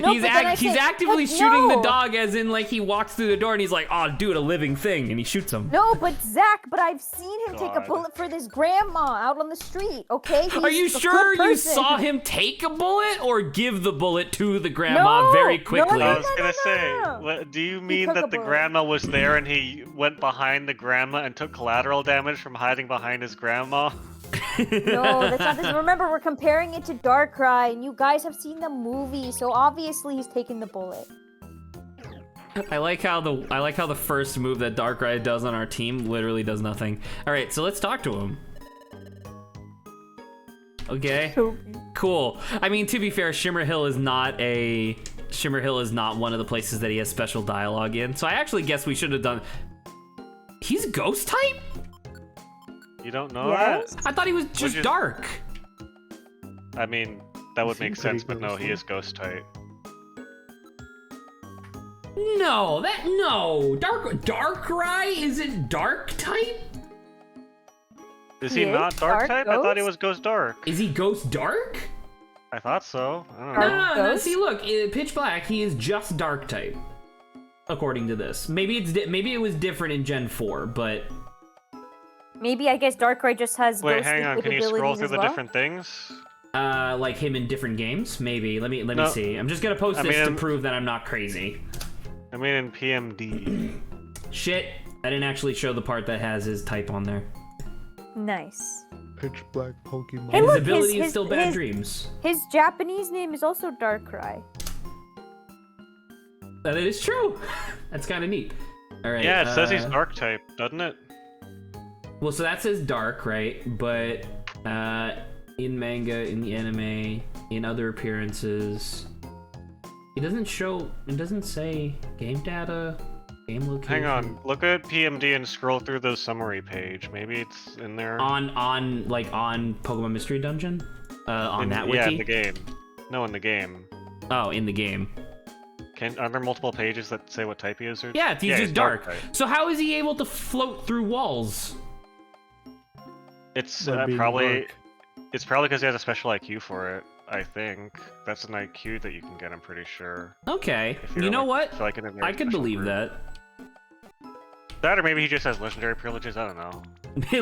No, he's but then I he's say, actively but shooting the no. dog, as in like he walks through the door and he's like, oh, dude, a living thing, and he shoots him. No, but Zach, I've seen him take a God. bullet for this grandma out on the street, okay? Are you He's a sure good you person. saw him take a bullet or give the bullet to the grandma No, very no, quickly? I was gonna no. say, what, do you mean took that a the bullet. grandma was there and he went behind the grandma and took collateral damage from hiding behind his grandma? No, that's not this. Remember, we're comparing it to Darkrai, and you guys have seen the movie, so obviously he's taking the bullet. I like how the first move that Darkrai does on our team literally does nothing. All right, so let's talk to him. Okay. Cool. I mean, to be fair, Shimmer Hill is not one of the places that he has special dialogue in. So I actually guess we should have done. He's ghost type? You don't know Yes. that? I thought he was just you- dark. I mean, that would He make seems sense, pretty but no, he ghostly. is ghost type. No, Darkrai isn't dark type? Is He he is not dark dark type? I thought he ghost? was ghost dark. Is he ghost dark? I thought so. I don't No, know. Dark no. ghost? See, look, Pitch Black, he is just dark type, according to this. Maybe it was different in Gen 4, but Maybe, I guess Darkrai just has Wait, ghostly hang on. Can you scroll capabilities through as the well? different things? like him in different games. Maybe. Let me No. see. I'm just gonna post I this to mean- prove that I'm not crazy. I mean, in PMD. Shit, I didn't actually show the part that has his type on there. Nice. Pitch black Pokemon. Hey, His look, ability his- is still Bad his- Dreams. His Japanese name is also Darkrai. That is true. That's kind of neat. All right. Yeah, it says he's dark type, doesn't it? Well, so that says dark, right? But in manga, in the anime, in other appearances, it doesn't show. It doesn't say game data. Game location. Hang on, look at PMD and scroll through the summary page. Maybe it's in there. On Pokemon Mystery Dungeon? On that wiki? Yeah, in the game. No, in the game. Oh, in the game. Are there multiple pages that say what type he is? Or... Yeah, he's just dark. type. So how is he able to float through walls? It's By being probably dark. it's probably because he has a special IQ for it. I think that's an IQ that you can get. I'm pretty sure. Okay. If you're, You know like, what? like in a very I could special believe group. that. That, or maybe he just has legendary privileges. I don't know.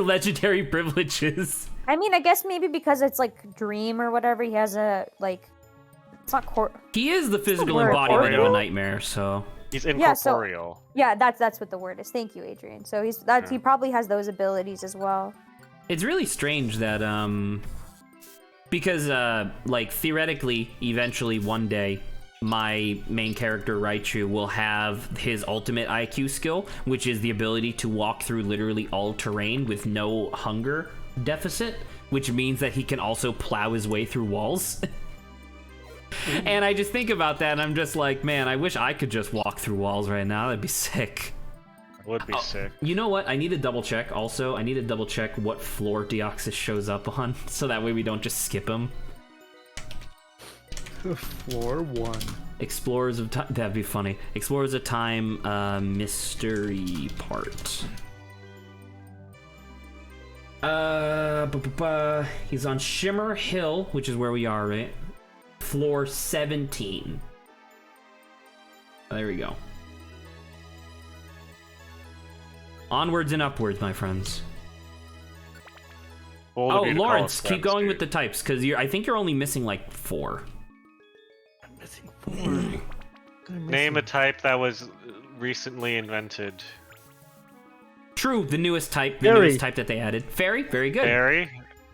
Legendary privileges. I mean, I guess maybe because it's like Dream or whatever, he has a like. It's not He is the physical word. embodiment of a Corporeal? nightmare, so... He's Yeah, so- incorporeal. Yeah, that's what the word is. Thank you, Adrian. So he probably has those abilities as well. It's really strange that, because, like, theoretically, eventually, one day, my main character, Raichu, will have his ultimate IQ skill, which is the ability to walk through literally all terrain with no hunger deficit, which means that he can also plow his way through walls. And I just think about that, and I'm just like, man, I wish I could just walk through walls right now. That'd be sick. Would be sick. You know what? I need to double check also. I need to double check what floor Deoxys shows up on, so that way we don't just skip him. Floor 1. Explorers of Time. That'd be funny. Explorers of Time mystery part. He's on Shimmer Hill, which is where we are, right? Floor 17. There we go. Onwards and upwards, my friends. Bold Oh, of you to call Lawrence, us keep friends, going dude. with the types, because I think you're only missing like 4. I'm missing 4. Name a type that was recently invented. True, the newest type, Fairy. that they added. Fairy, very good. Fairy?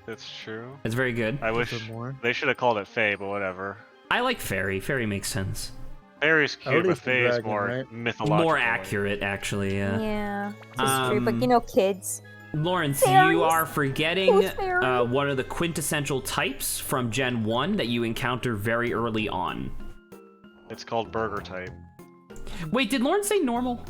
That's true. That's very good. I wish more. they should have called it Fae, but whatever. I like Fairy. Fairy makes sense. Fairy's cute, already but said Fae is dragon, more right? mythological. More accurate, actually, yeah. Yeah, that's true. But Um, you know, kids. Lawrence, Fairies? you are forgetting Who's Fairy? one of the quintessential types from Gen 1 that you encounter very early on. It's called Burger type. Wait, did Lawrence say normal?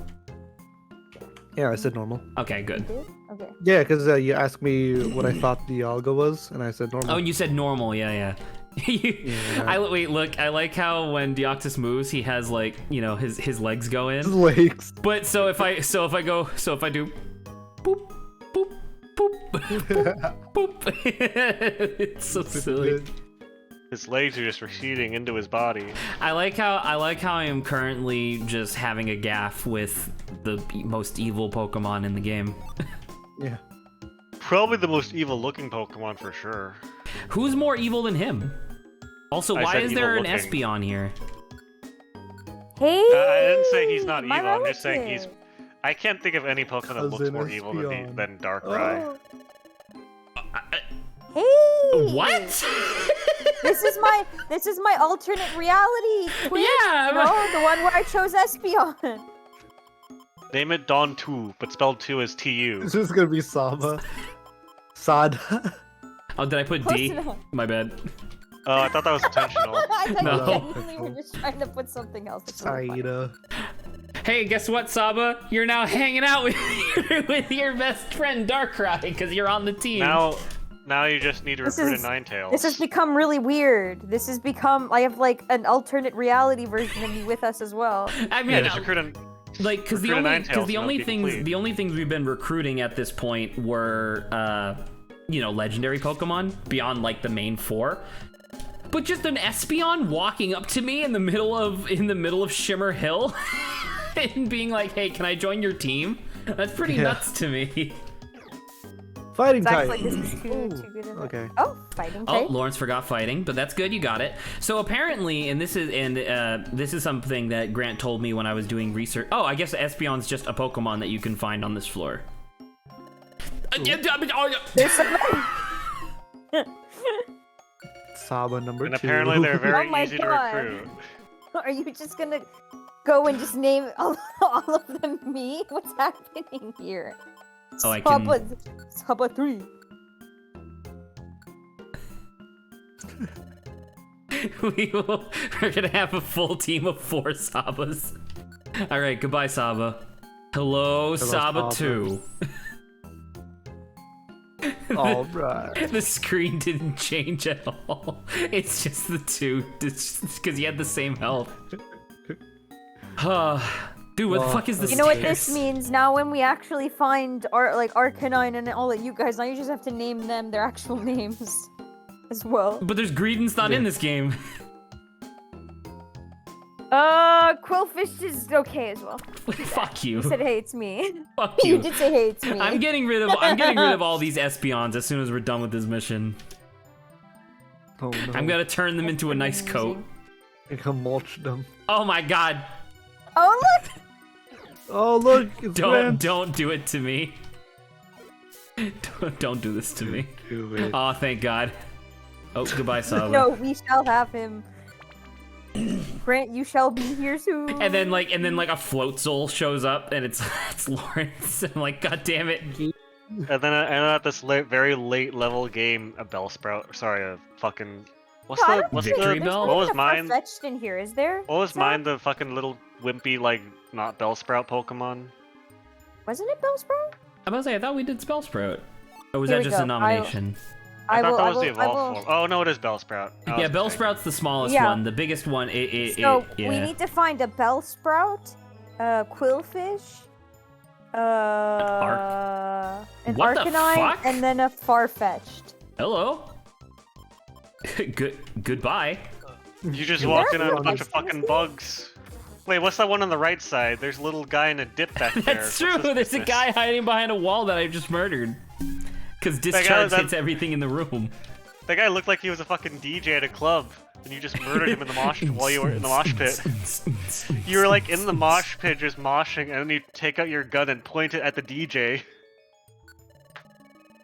Yeah, I said normal. Okay, good. You did? Okay. Yeah, because you asked me what I thought the Alga was, and I said normal. Oh, and you said normal, yeah. Wait, look, I like how when Deoxys moves, he has like, you know, his legs go His in. legs. But so if I do boop, boop, boop, boop, boop. It's so silly. His legs are just receding into his body. I like how I am currently just having a gaff with the most evil Pokemon in the game. Yeah. Probably the most evil-looking Pokemon for sure. Who's more evil than him? Also, I why said is there an evil-looking. Espeon here? Hey. I didn't say he's not my evil. I'm just saying he's. relative. I can't think of any Pokemon that looks Cousin more evil Espeon. than Darkrai. Oh. Hey. What? This is my alternate reality. Twitch, Yeah, you know, the one where I chose Espeon. Name it Dawn 2, but spelled 2 as TU. This is gonna be Sama. Sad. Oh, did I put Close D? enough. My bad. Oh, I thought that was intentional. I thought No. you genuinely were just trying to put something else. It's really funny. Saida. Hey, guess what, Saba? You're now hanging out with your best friend Darkrai because you're on the team. Now you just need to This recruit is- a Ninetales. This has become really weird. This has become. I have like an alternate reality version of you with us as well. I mean, Yeah, just recruit a. like because the recruit a only Ninetales and only it'll be things complete. the only things we've been recruiting at this point were you know, legendary Pokemon beyond like the main 4. But just an Espeon walking up to me in the middle of Shimmer Hill and being like, "Hey, can I join your team?" That's pretty Yeah. nuts to me. Fighting It's type. actually this is too Ooh, good of a. okay. Oh, fighting Oh, type. Lawrence forgot fighting, but that's good. You got it. So apparently, and this is something that Grant told me when I was doing research. Oh, I guess Espeon's just a Pokemon that you can find on this floor. There's somebody. Saba number And 2. apparently they're very Oh my easy to God. recruit. Are you just gonna go and just name all of them me? What's happening here? Oh, I can. Saba 3. We're gonna have a full team of 4 Sabas. All right, goodbye, Saba. Hello, Saba Saba. 2. All right. The screen didn't change at all. It's just the 2, because you had the same health. Dude, what the Well, fuck is this? You know what this means? Now when we actually find Arcanine and all of you guys, now you just have to name them their actual names as well. But there's Greedent's not in Yeah. this game. Quillfish is okay as well. Fuck you. You said it hates me. Fuck You you. did say it hates me. I'm getting rid of all these Espeons as soon as we're done with this mission. Oh no. I'm gonna turn them into a nice Amazing. coat. I can mulch them. Oh my god. Oh look! Oh look, it's Grant. Don't do it to me. Don't do this to me. Do it. Oh, thank God. Oh, goodbye, Saba. No, we shall have him. Grant, you shall be here soon. And then like a float soul shows up and it's Lawrence. I'm like, God damn it. And then at this very late level game, a Bellsprout. Sorry, a fucking. What's No, I the don't what's think Victory the there's Bell? what not was even a mine? Farfetch'd in here, is there? What was Zach? mine? The fucking little wimpy like not Bellsprout Pokemon. Wasn't it Bellsprout? I'm about to say, I thought we did Spellsprout. Or was Here that we just a go. nomination? I thought that was the I evolved will. form. Oh no, it is Bellsprout. I Yeah, was mistaken. Bellsprout's the smallest Yeah. one. The biggest one, So yeah. we need to find a Bellsprout, Quillfish, an What the Arcanine, fuck? and then a Farfetch'd. Hello. Goodbye. You just You walked are in on a on bunch this of fucking bugs. Wait, what's that one on the right side? There's a little guy in a dip back there. That's What's true. his There's a business? guy hiding behind a wall that I just murdered. Because guy- discharge that- hits everything in the room. That guy looked like he was a fucking DJ at a club, and you just murdered him in the mosh while you were in the mosh pit. You were like in the mosh pit just moshing, and then you take out your gun and point it at the DJ.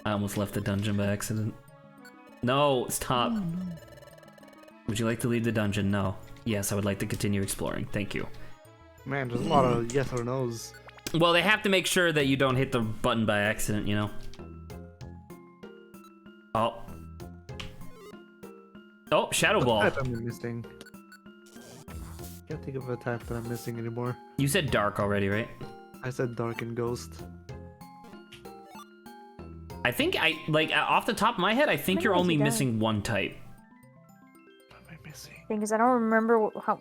I almost left the dungeon by accident. No, stop. Would you like to leave the dungeon? No. Yes, I would like to continue exploring. Thank you. Man, there's a lot of yes or no's. Well, they have to make sure that you don't hit the button by accident, you know? Oh. Oh, Shadow What Ball. type am I missing? Can't think of a type that I'm missing anymore. You said dark already, right? I said dark and ghost. I think off the top of my head, I think you're When was only he done? missing one type. What am I missing? Thing is, I don't remember how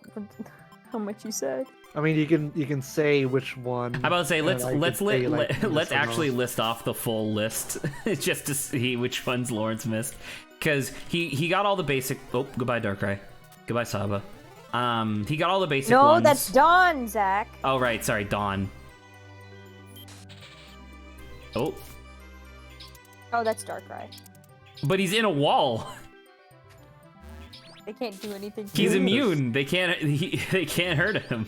much you said. I mean, you can say which one. I'm about to say and I could let's say, like, yes let's or no. actually list off the full list just to see which ones Lawrence missed, because he got all the basic. Oh, goodbye Darkrai, goodbye Saba. He got all the basic No, ones. that's Dawn, Zach. Oh right, sorry, Dawn. Oh, Oh, that's Darkrai. but he's in a wall. They can't do anything. to He's him. immune. They can't hurt him.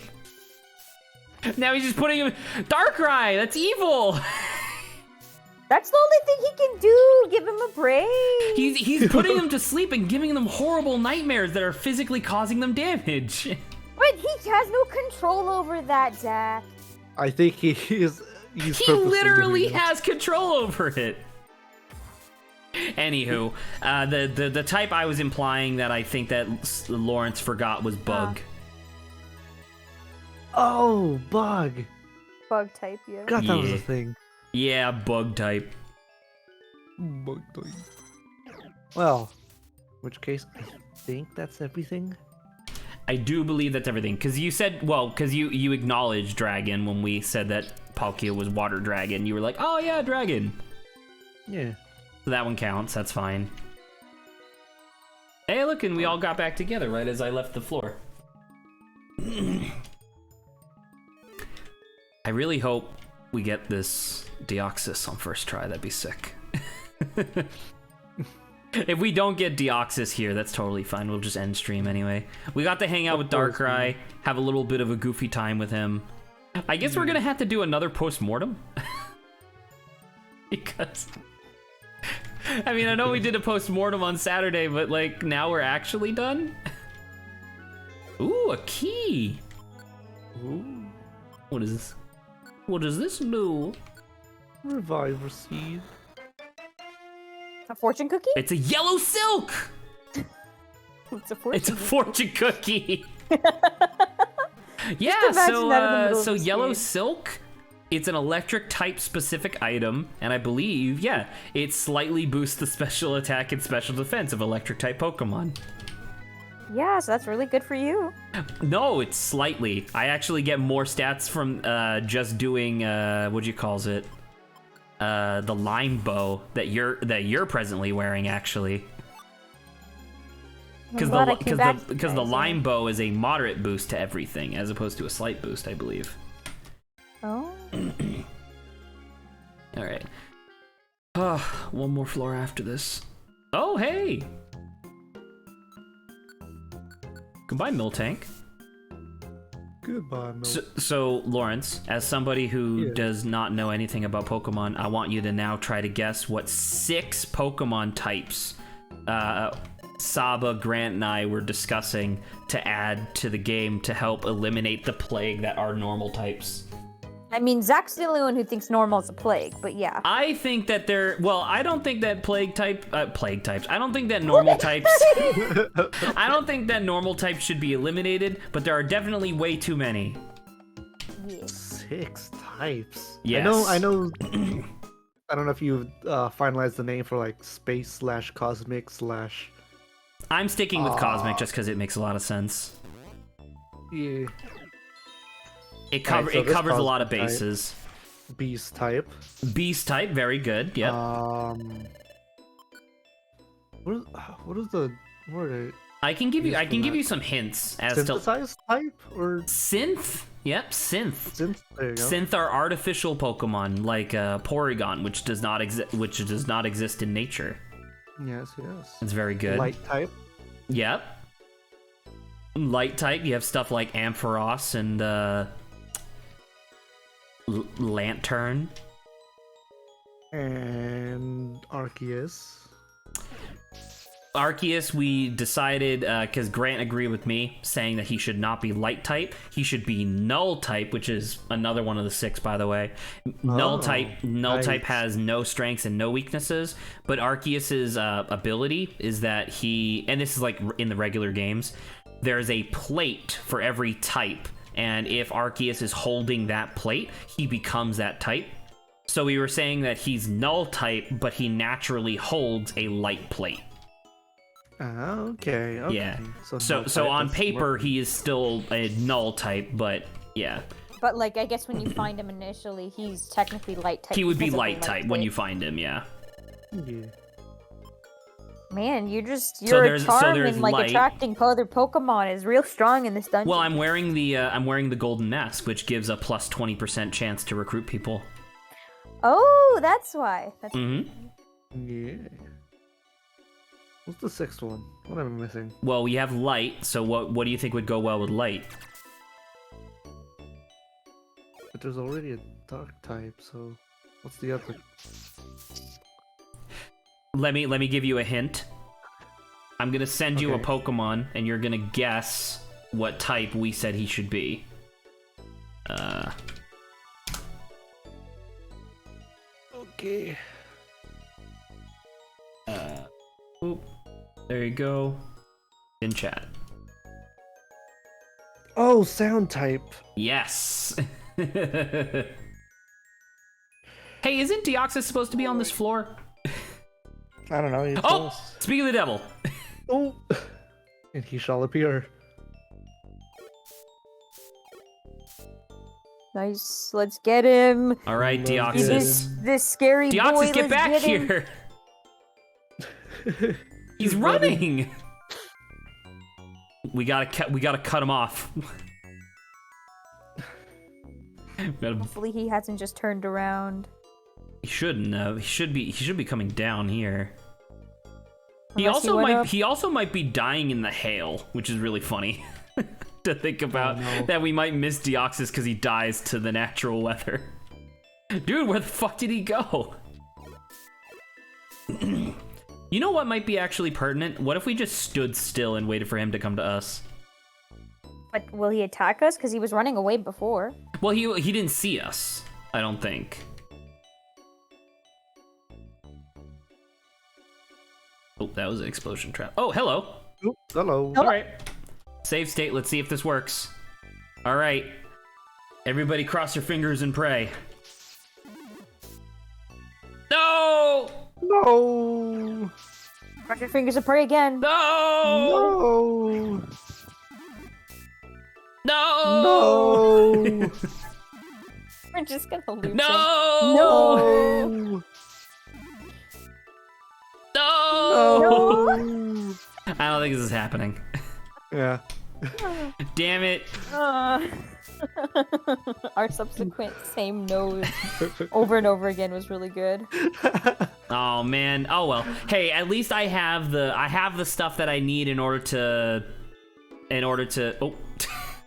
Now he's just putting him. Darkrai, that's evil. That's the only thing he can do. Give him a break. He's putting them to sleep and giving them horrible nightmares that are physically causing them damage. But he has no control over that, Zach. I think he's He purposely literally doing that. has control over it. Anywho, the type I was implying that I think that Lawrence forgot was bug. Oh, bug! Bug type, yeah. God, that was Yeah. a thing. Yeah, bug type. Bug type. Well, in which case, I think that's everything. I do believe that's everything, because you said, well, because you acknowledged dragon when we said that Palkia was water dragon. You were like, oh yeah, dragon. Yeah. So that one counts, that's fine. Hey, look, and we all got back together right as I left the floor. I really hope we get this Deoxys on first try, that'd be sick. If we don't get Deoxys here, that's totally fine. We'll just end stream anyway. We got to hang out with course, Darkrai, have a little bit of a goofy time with him. I guess we're gonna have to do another post-mortem. Because... I mean, I know we did a post-mortem on Saturday, but like, now we're actually done? Ooh, a key! Ooh, What is this? What does this do? Reviver seed. A fortune cookie? It's a yellow silk! It's a fortune. It's a fortune cookie! Yeah, imagine that in the middle of so this yellow game. silk It's an electric type specific item, and I believe, yeah, it slightly boosts the special attack and special defense of electric type Pokemon. Yeah, so that's really good for you. No, it's slightly. I actually get more stats from just doing what do you calls it? The lime bow that you're presently wearing, actually. Because the lime bow is a moderate boost to everything, as opposed to a slight boost, I believe. Oh. All right. One more floor after this. Oh, hey. Goodbye, Miltank. Goodbye, Mil. So, Lawrence, as somebody who does not know anything about Pokemon, I want you to now try to guess what 6 Pokemon types Saba, Grant, and I were discussing to add to the game to help eliminate the plague that are normal types. I mean, Zach's the only one who thinks normal is a plague, but yeah. I think that I don't think that plague types. I don't think that normal types. I don't think that normal types should be eliminated, but there are definitely way too many. Yeah. 6 types. Yes. I know. I don't know if you've finalized the name for like space / cosmic / I'm sticking with cosmic just because it makes a lot of sense. Yeah. It Alright, so this covers a lot of cosmic type. bases. Beast type. Beast type, very good. Yep. What are they? I can give used for you that? some hints as to Synthesized type or synth. Yep, synth. synth? There you go. Synth are artificial Pokemon like Porygon, which does not exist in nature. Yes. It's very good. Light type. Yep. Light type, you have stuff like Ampharos and Lantern. And Arceus. Arceus, we decided, because Grant agreed with me, saying that he should not be light type. He should be null type, which is another one of the 6, by the way. Null type nice. has no strengths and no weaknesses, but Arceus's ability is that and this is like in the regular games, there's a plate for every type, and if Arceus is holding that plate, he becomes that type. So we were saying that he's null type, but he naturally holds a light plate. Okay. Yeah. null So type, on that's paper, more- he is still a null type, but yeah, But like, I guess when you find him initially, he's technically light type. he would be because of the light type when plate. you find him. Yeah. Yeah. Man, you're there's- so charm there's and like light. attracting other Pokemon is real strong in this dungeon. Well, I'm wearing the golden mask, which gives a plus 20% chance to recruit people. Oh, that's why. That's Yeah. What's the 6th one? What am I missing? Well, we have light. So what do you think would go well with light? But there's already a dark type, so what's the other? Let me give you a hint. I'm gonna send you a Okay. Pokemon, and you're gonna guess what type we said he should be. Okay. Oop. There you go. In chat. Oh, sound type. Yes. Hey, isn't Deoxys supposed to be on this floor? I don't know. He's Oh, close. speak of the devil. Oh. And he shall appear. nice. Let's get him. All right, Love Deoxys. This scary boy. Deoxys, get let's back him. here. He's running. We gotta cut him off. Hopefully he hasn't just turned around. He shouldn't have. He should be coming down here. He Unless he also went might up. he also might be dying in the hail, which is really funny to think about. no. That we might miss Deoxys because he dies to the natural weather. Dude, where the fuck did he go? You know what might be actually pertinent? What if we just stood still and waited for him to come to us? But will he attack us? Because he was running away before. Well, he didn't see us, I don't think. Oh, that was an explosion trap. Oh, hello. Oh, hello. All right. Save state. Let's see if this works. All right. Everybody cross your fingers and pray. No. Cross your fingers and pray again. No! No. No! No. We're just gonna lose. No! No. No! No. I don't think this is happening. Yeah. Damn it. Our subsequent same nose over and over again was really good. Oh man. Oh well. Hey, at least I have the stuff that I need in order to oh.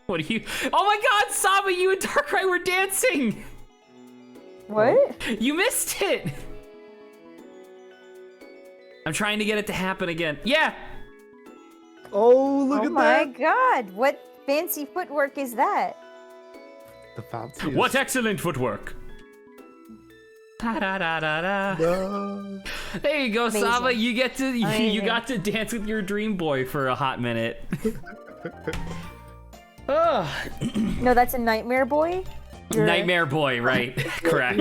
What are you? Oh my god, Saba, you and Darkrai were dancing. What? You missed it. I'm trying to get it to happen again. Yeah. Oh, look Oh at my that. god, what fancy footwork is that? The fancy. What excellent footwork. Ta-da-da-da-da. No. There you go, Amazing. Saba. You get to you Amazing. got to dance with your dream boy for a hot minute. Oh, No, that's a nightmare boy. You're- Nightmare boy, right? Correct.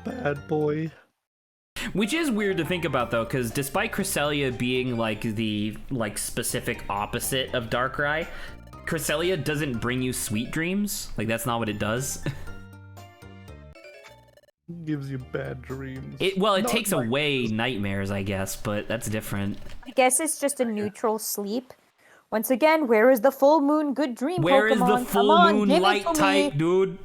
Bad boy. Which is weird to think about though, because despite Cresselia being like the specific opposite of Darkrai, Cresselia doesn't bring you sweet dreams. Like that's not what it does. Gives you bad dreams. It Not takes like- away nightmares, I guess, but that's different. I guess it's just a neutral sleep. Once again, where is the full moon good dream Where is Pokemon? the full Come on, moon give it light to type, me. dude?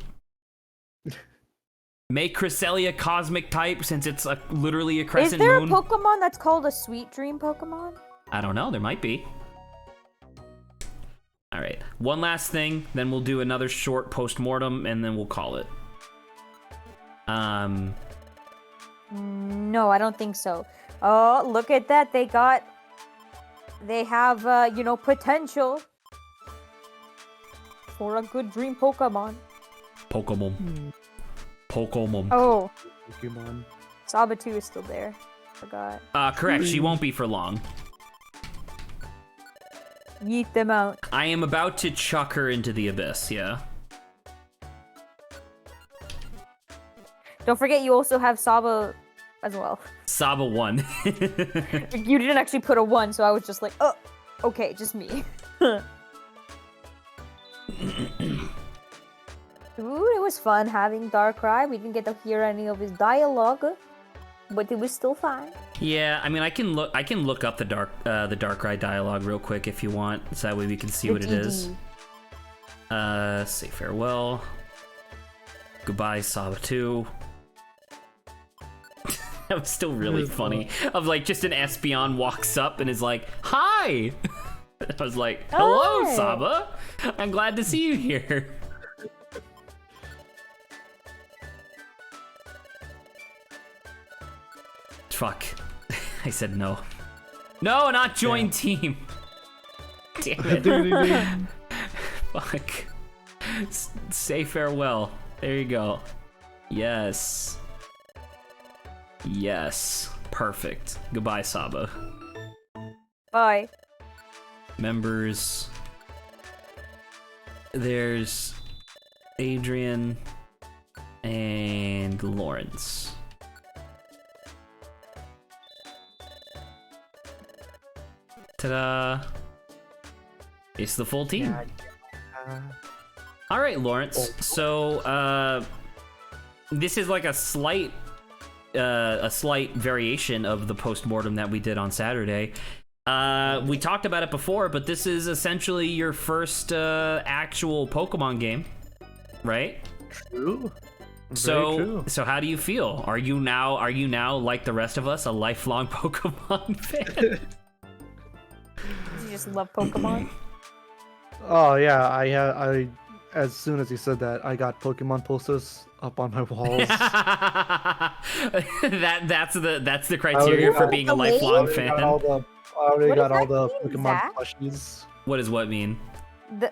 Make Cresselia cosmic type since it's literally a Is crescent there moon. a Pokemon that's called a sweet dream Pokemon? I don't know. There might be. All right. One last thing, then we'll do another short post-mortem, and then we'll call it. No, I don't think so. Oh, look at that. They have, potential for a good dream Pokemon. Pokemon. Pokemon. Oh, Pokemon. Sabatu is still there. Forgot. Correct. She won't be for long. Yeet them out. I am about to chuck her into the abyss. Yeah. Don't forget you also have Saba as well. Saba won. You didn't actually put a 1, so I was just like, oh, okay, just me. Ooh, it was fun having Darkrai. We didn't get to hear any of his dialogue, but it was still fine. Yeah, I mean, I can look up the Darkrai dialogue real quick if you want, so that way we can see what it is. Say farewell. Goodbye, Sabatu. That was still really funny. Of like, just an Espeon walks up and is like, "Hi." I was like, "Hello, Hi. Saba. I'm glad to see you here." Fuck. I said no. No, not join team. Damn it. Fuck. Say farewell. There you go. Yes. Yes. Perfect. Goodbye, Saba. Bye. Members. There's Adrian and Lawrence. Ta-da! It's the full team. All right, Lawrence. So, this is like a slight variation of the post-mortem that we did on Saturday. We talked about it before, but this is essentially your first actual Pokemon game, right? True. Very So, true. so how do you feel? Are you now like the rest of us, a lifelong Pokemon fan? You just love Pokemon. Oh yeah, I as soon as you said that, I got Pokemon posters up on my walls. that's the criteria for being a Wait. lifelong I fan. already What got does all that the mean, Pokemon Zach? plushies. What does what mean? The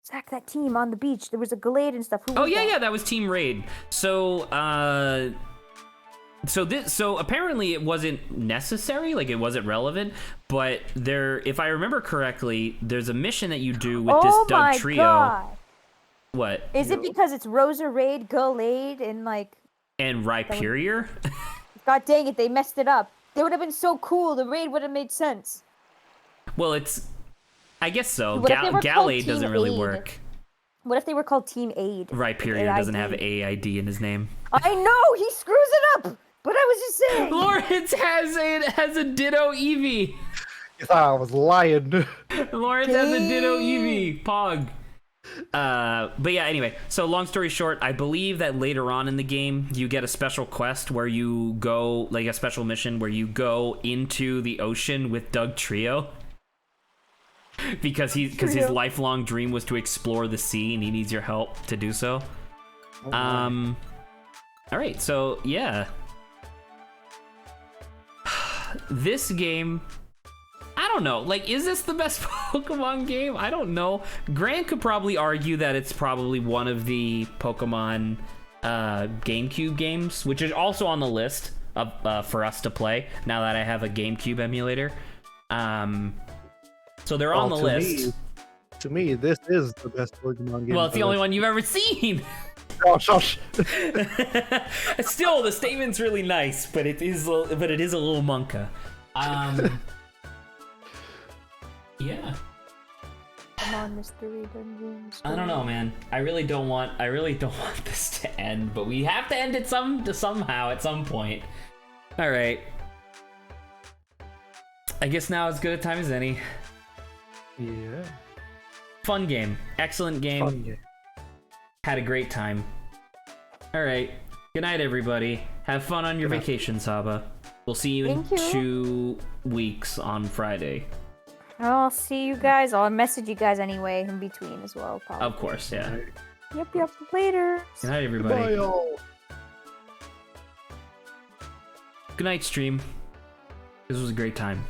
Zach, that team on the beach. There was a Glade and stuff. Who Oh was yeah, that? yeah, that was Team Raid. So so apparently it wasn't necessary, like it wasn't relevant, but if I remember correctly, there's a mission that you do with this Oh Doug my trio. god. What? Is it because it's Roserade, Gallade, and like, And Rhyperior? god dang it, they messed it up. They would have been so cool. The raid would have made sense. Well, it's... I guess so. What if they were called Gallade Team doesn't really Aid? work. What if they were called Team Aid? Rhyperior doesn't have AID. AID in his name. I know he screws it up, but I was just saying. Lawrence has a Ditto Eevee. You thought I was lying. Lawrence has a Ditto Eevee. Pog. But yeah, anyway, so long story short, I believe that later on in the game, you get a special quest where you go, like a special mission where you go into the ocean with Doug Trio. Because his Trio. lifelong dream was to explore the sea and he needs your help to do so. Alright, so yeah. This game, I don't know. Like, is this the best Pokemon game? I don't know. Grant could probably argue that it's probably one of the Pokemon GameCube games, which is also on the list of for us to play now that I have a GameCube emulator. So they're on the list. To me, this is the best Pokemon game. Well, it's the only one you've ever seen. Oh, shush. Still, the statement's really nice, but it is a little monka. Yeah. Come on, Mystery Dungeons. I don't know, man. I really don't want this to end, but we have to end it somehow at some point. All right. I guess now as good a time as any. Yeah. Fun game. Excellent game. Fun game. Had a great time. All right. Good night, everybody. Have fun on your Good night. vacation, Saba. We'll see you in Thank you. 2 weeks on Friday. I'll see you guys. I'll message you guys anyway in between as well. Probably. Of course, yeah. Yep. Later. Good night, everybody. Bye, all. Good night, stream. This was a great time.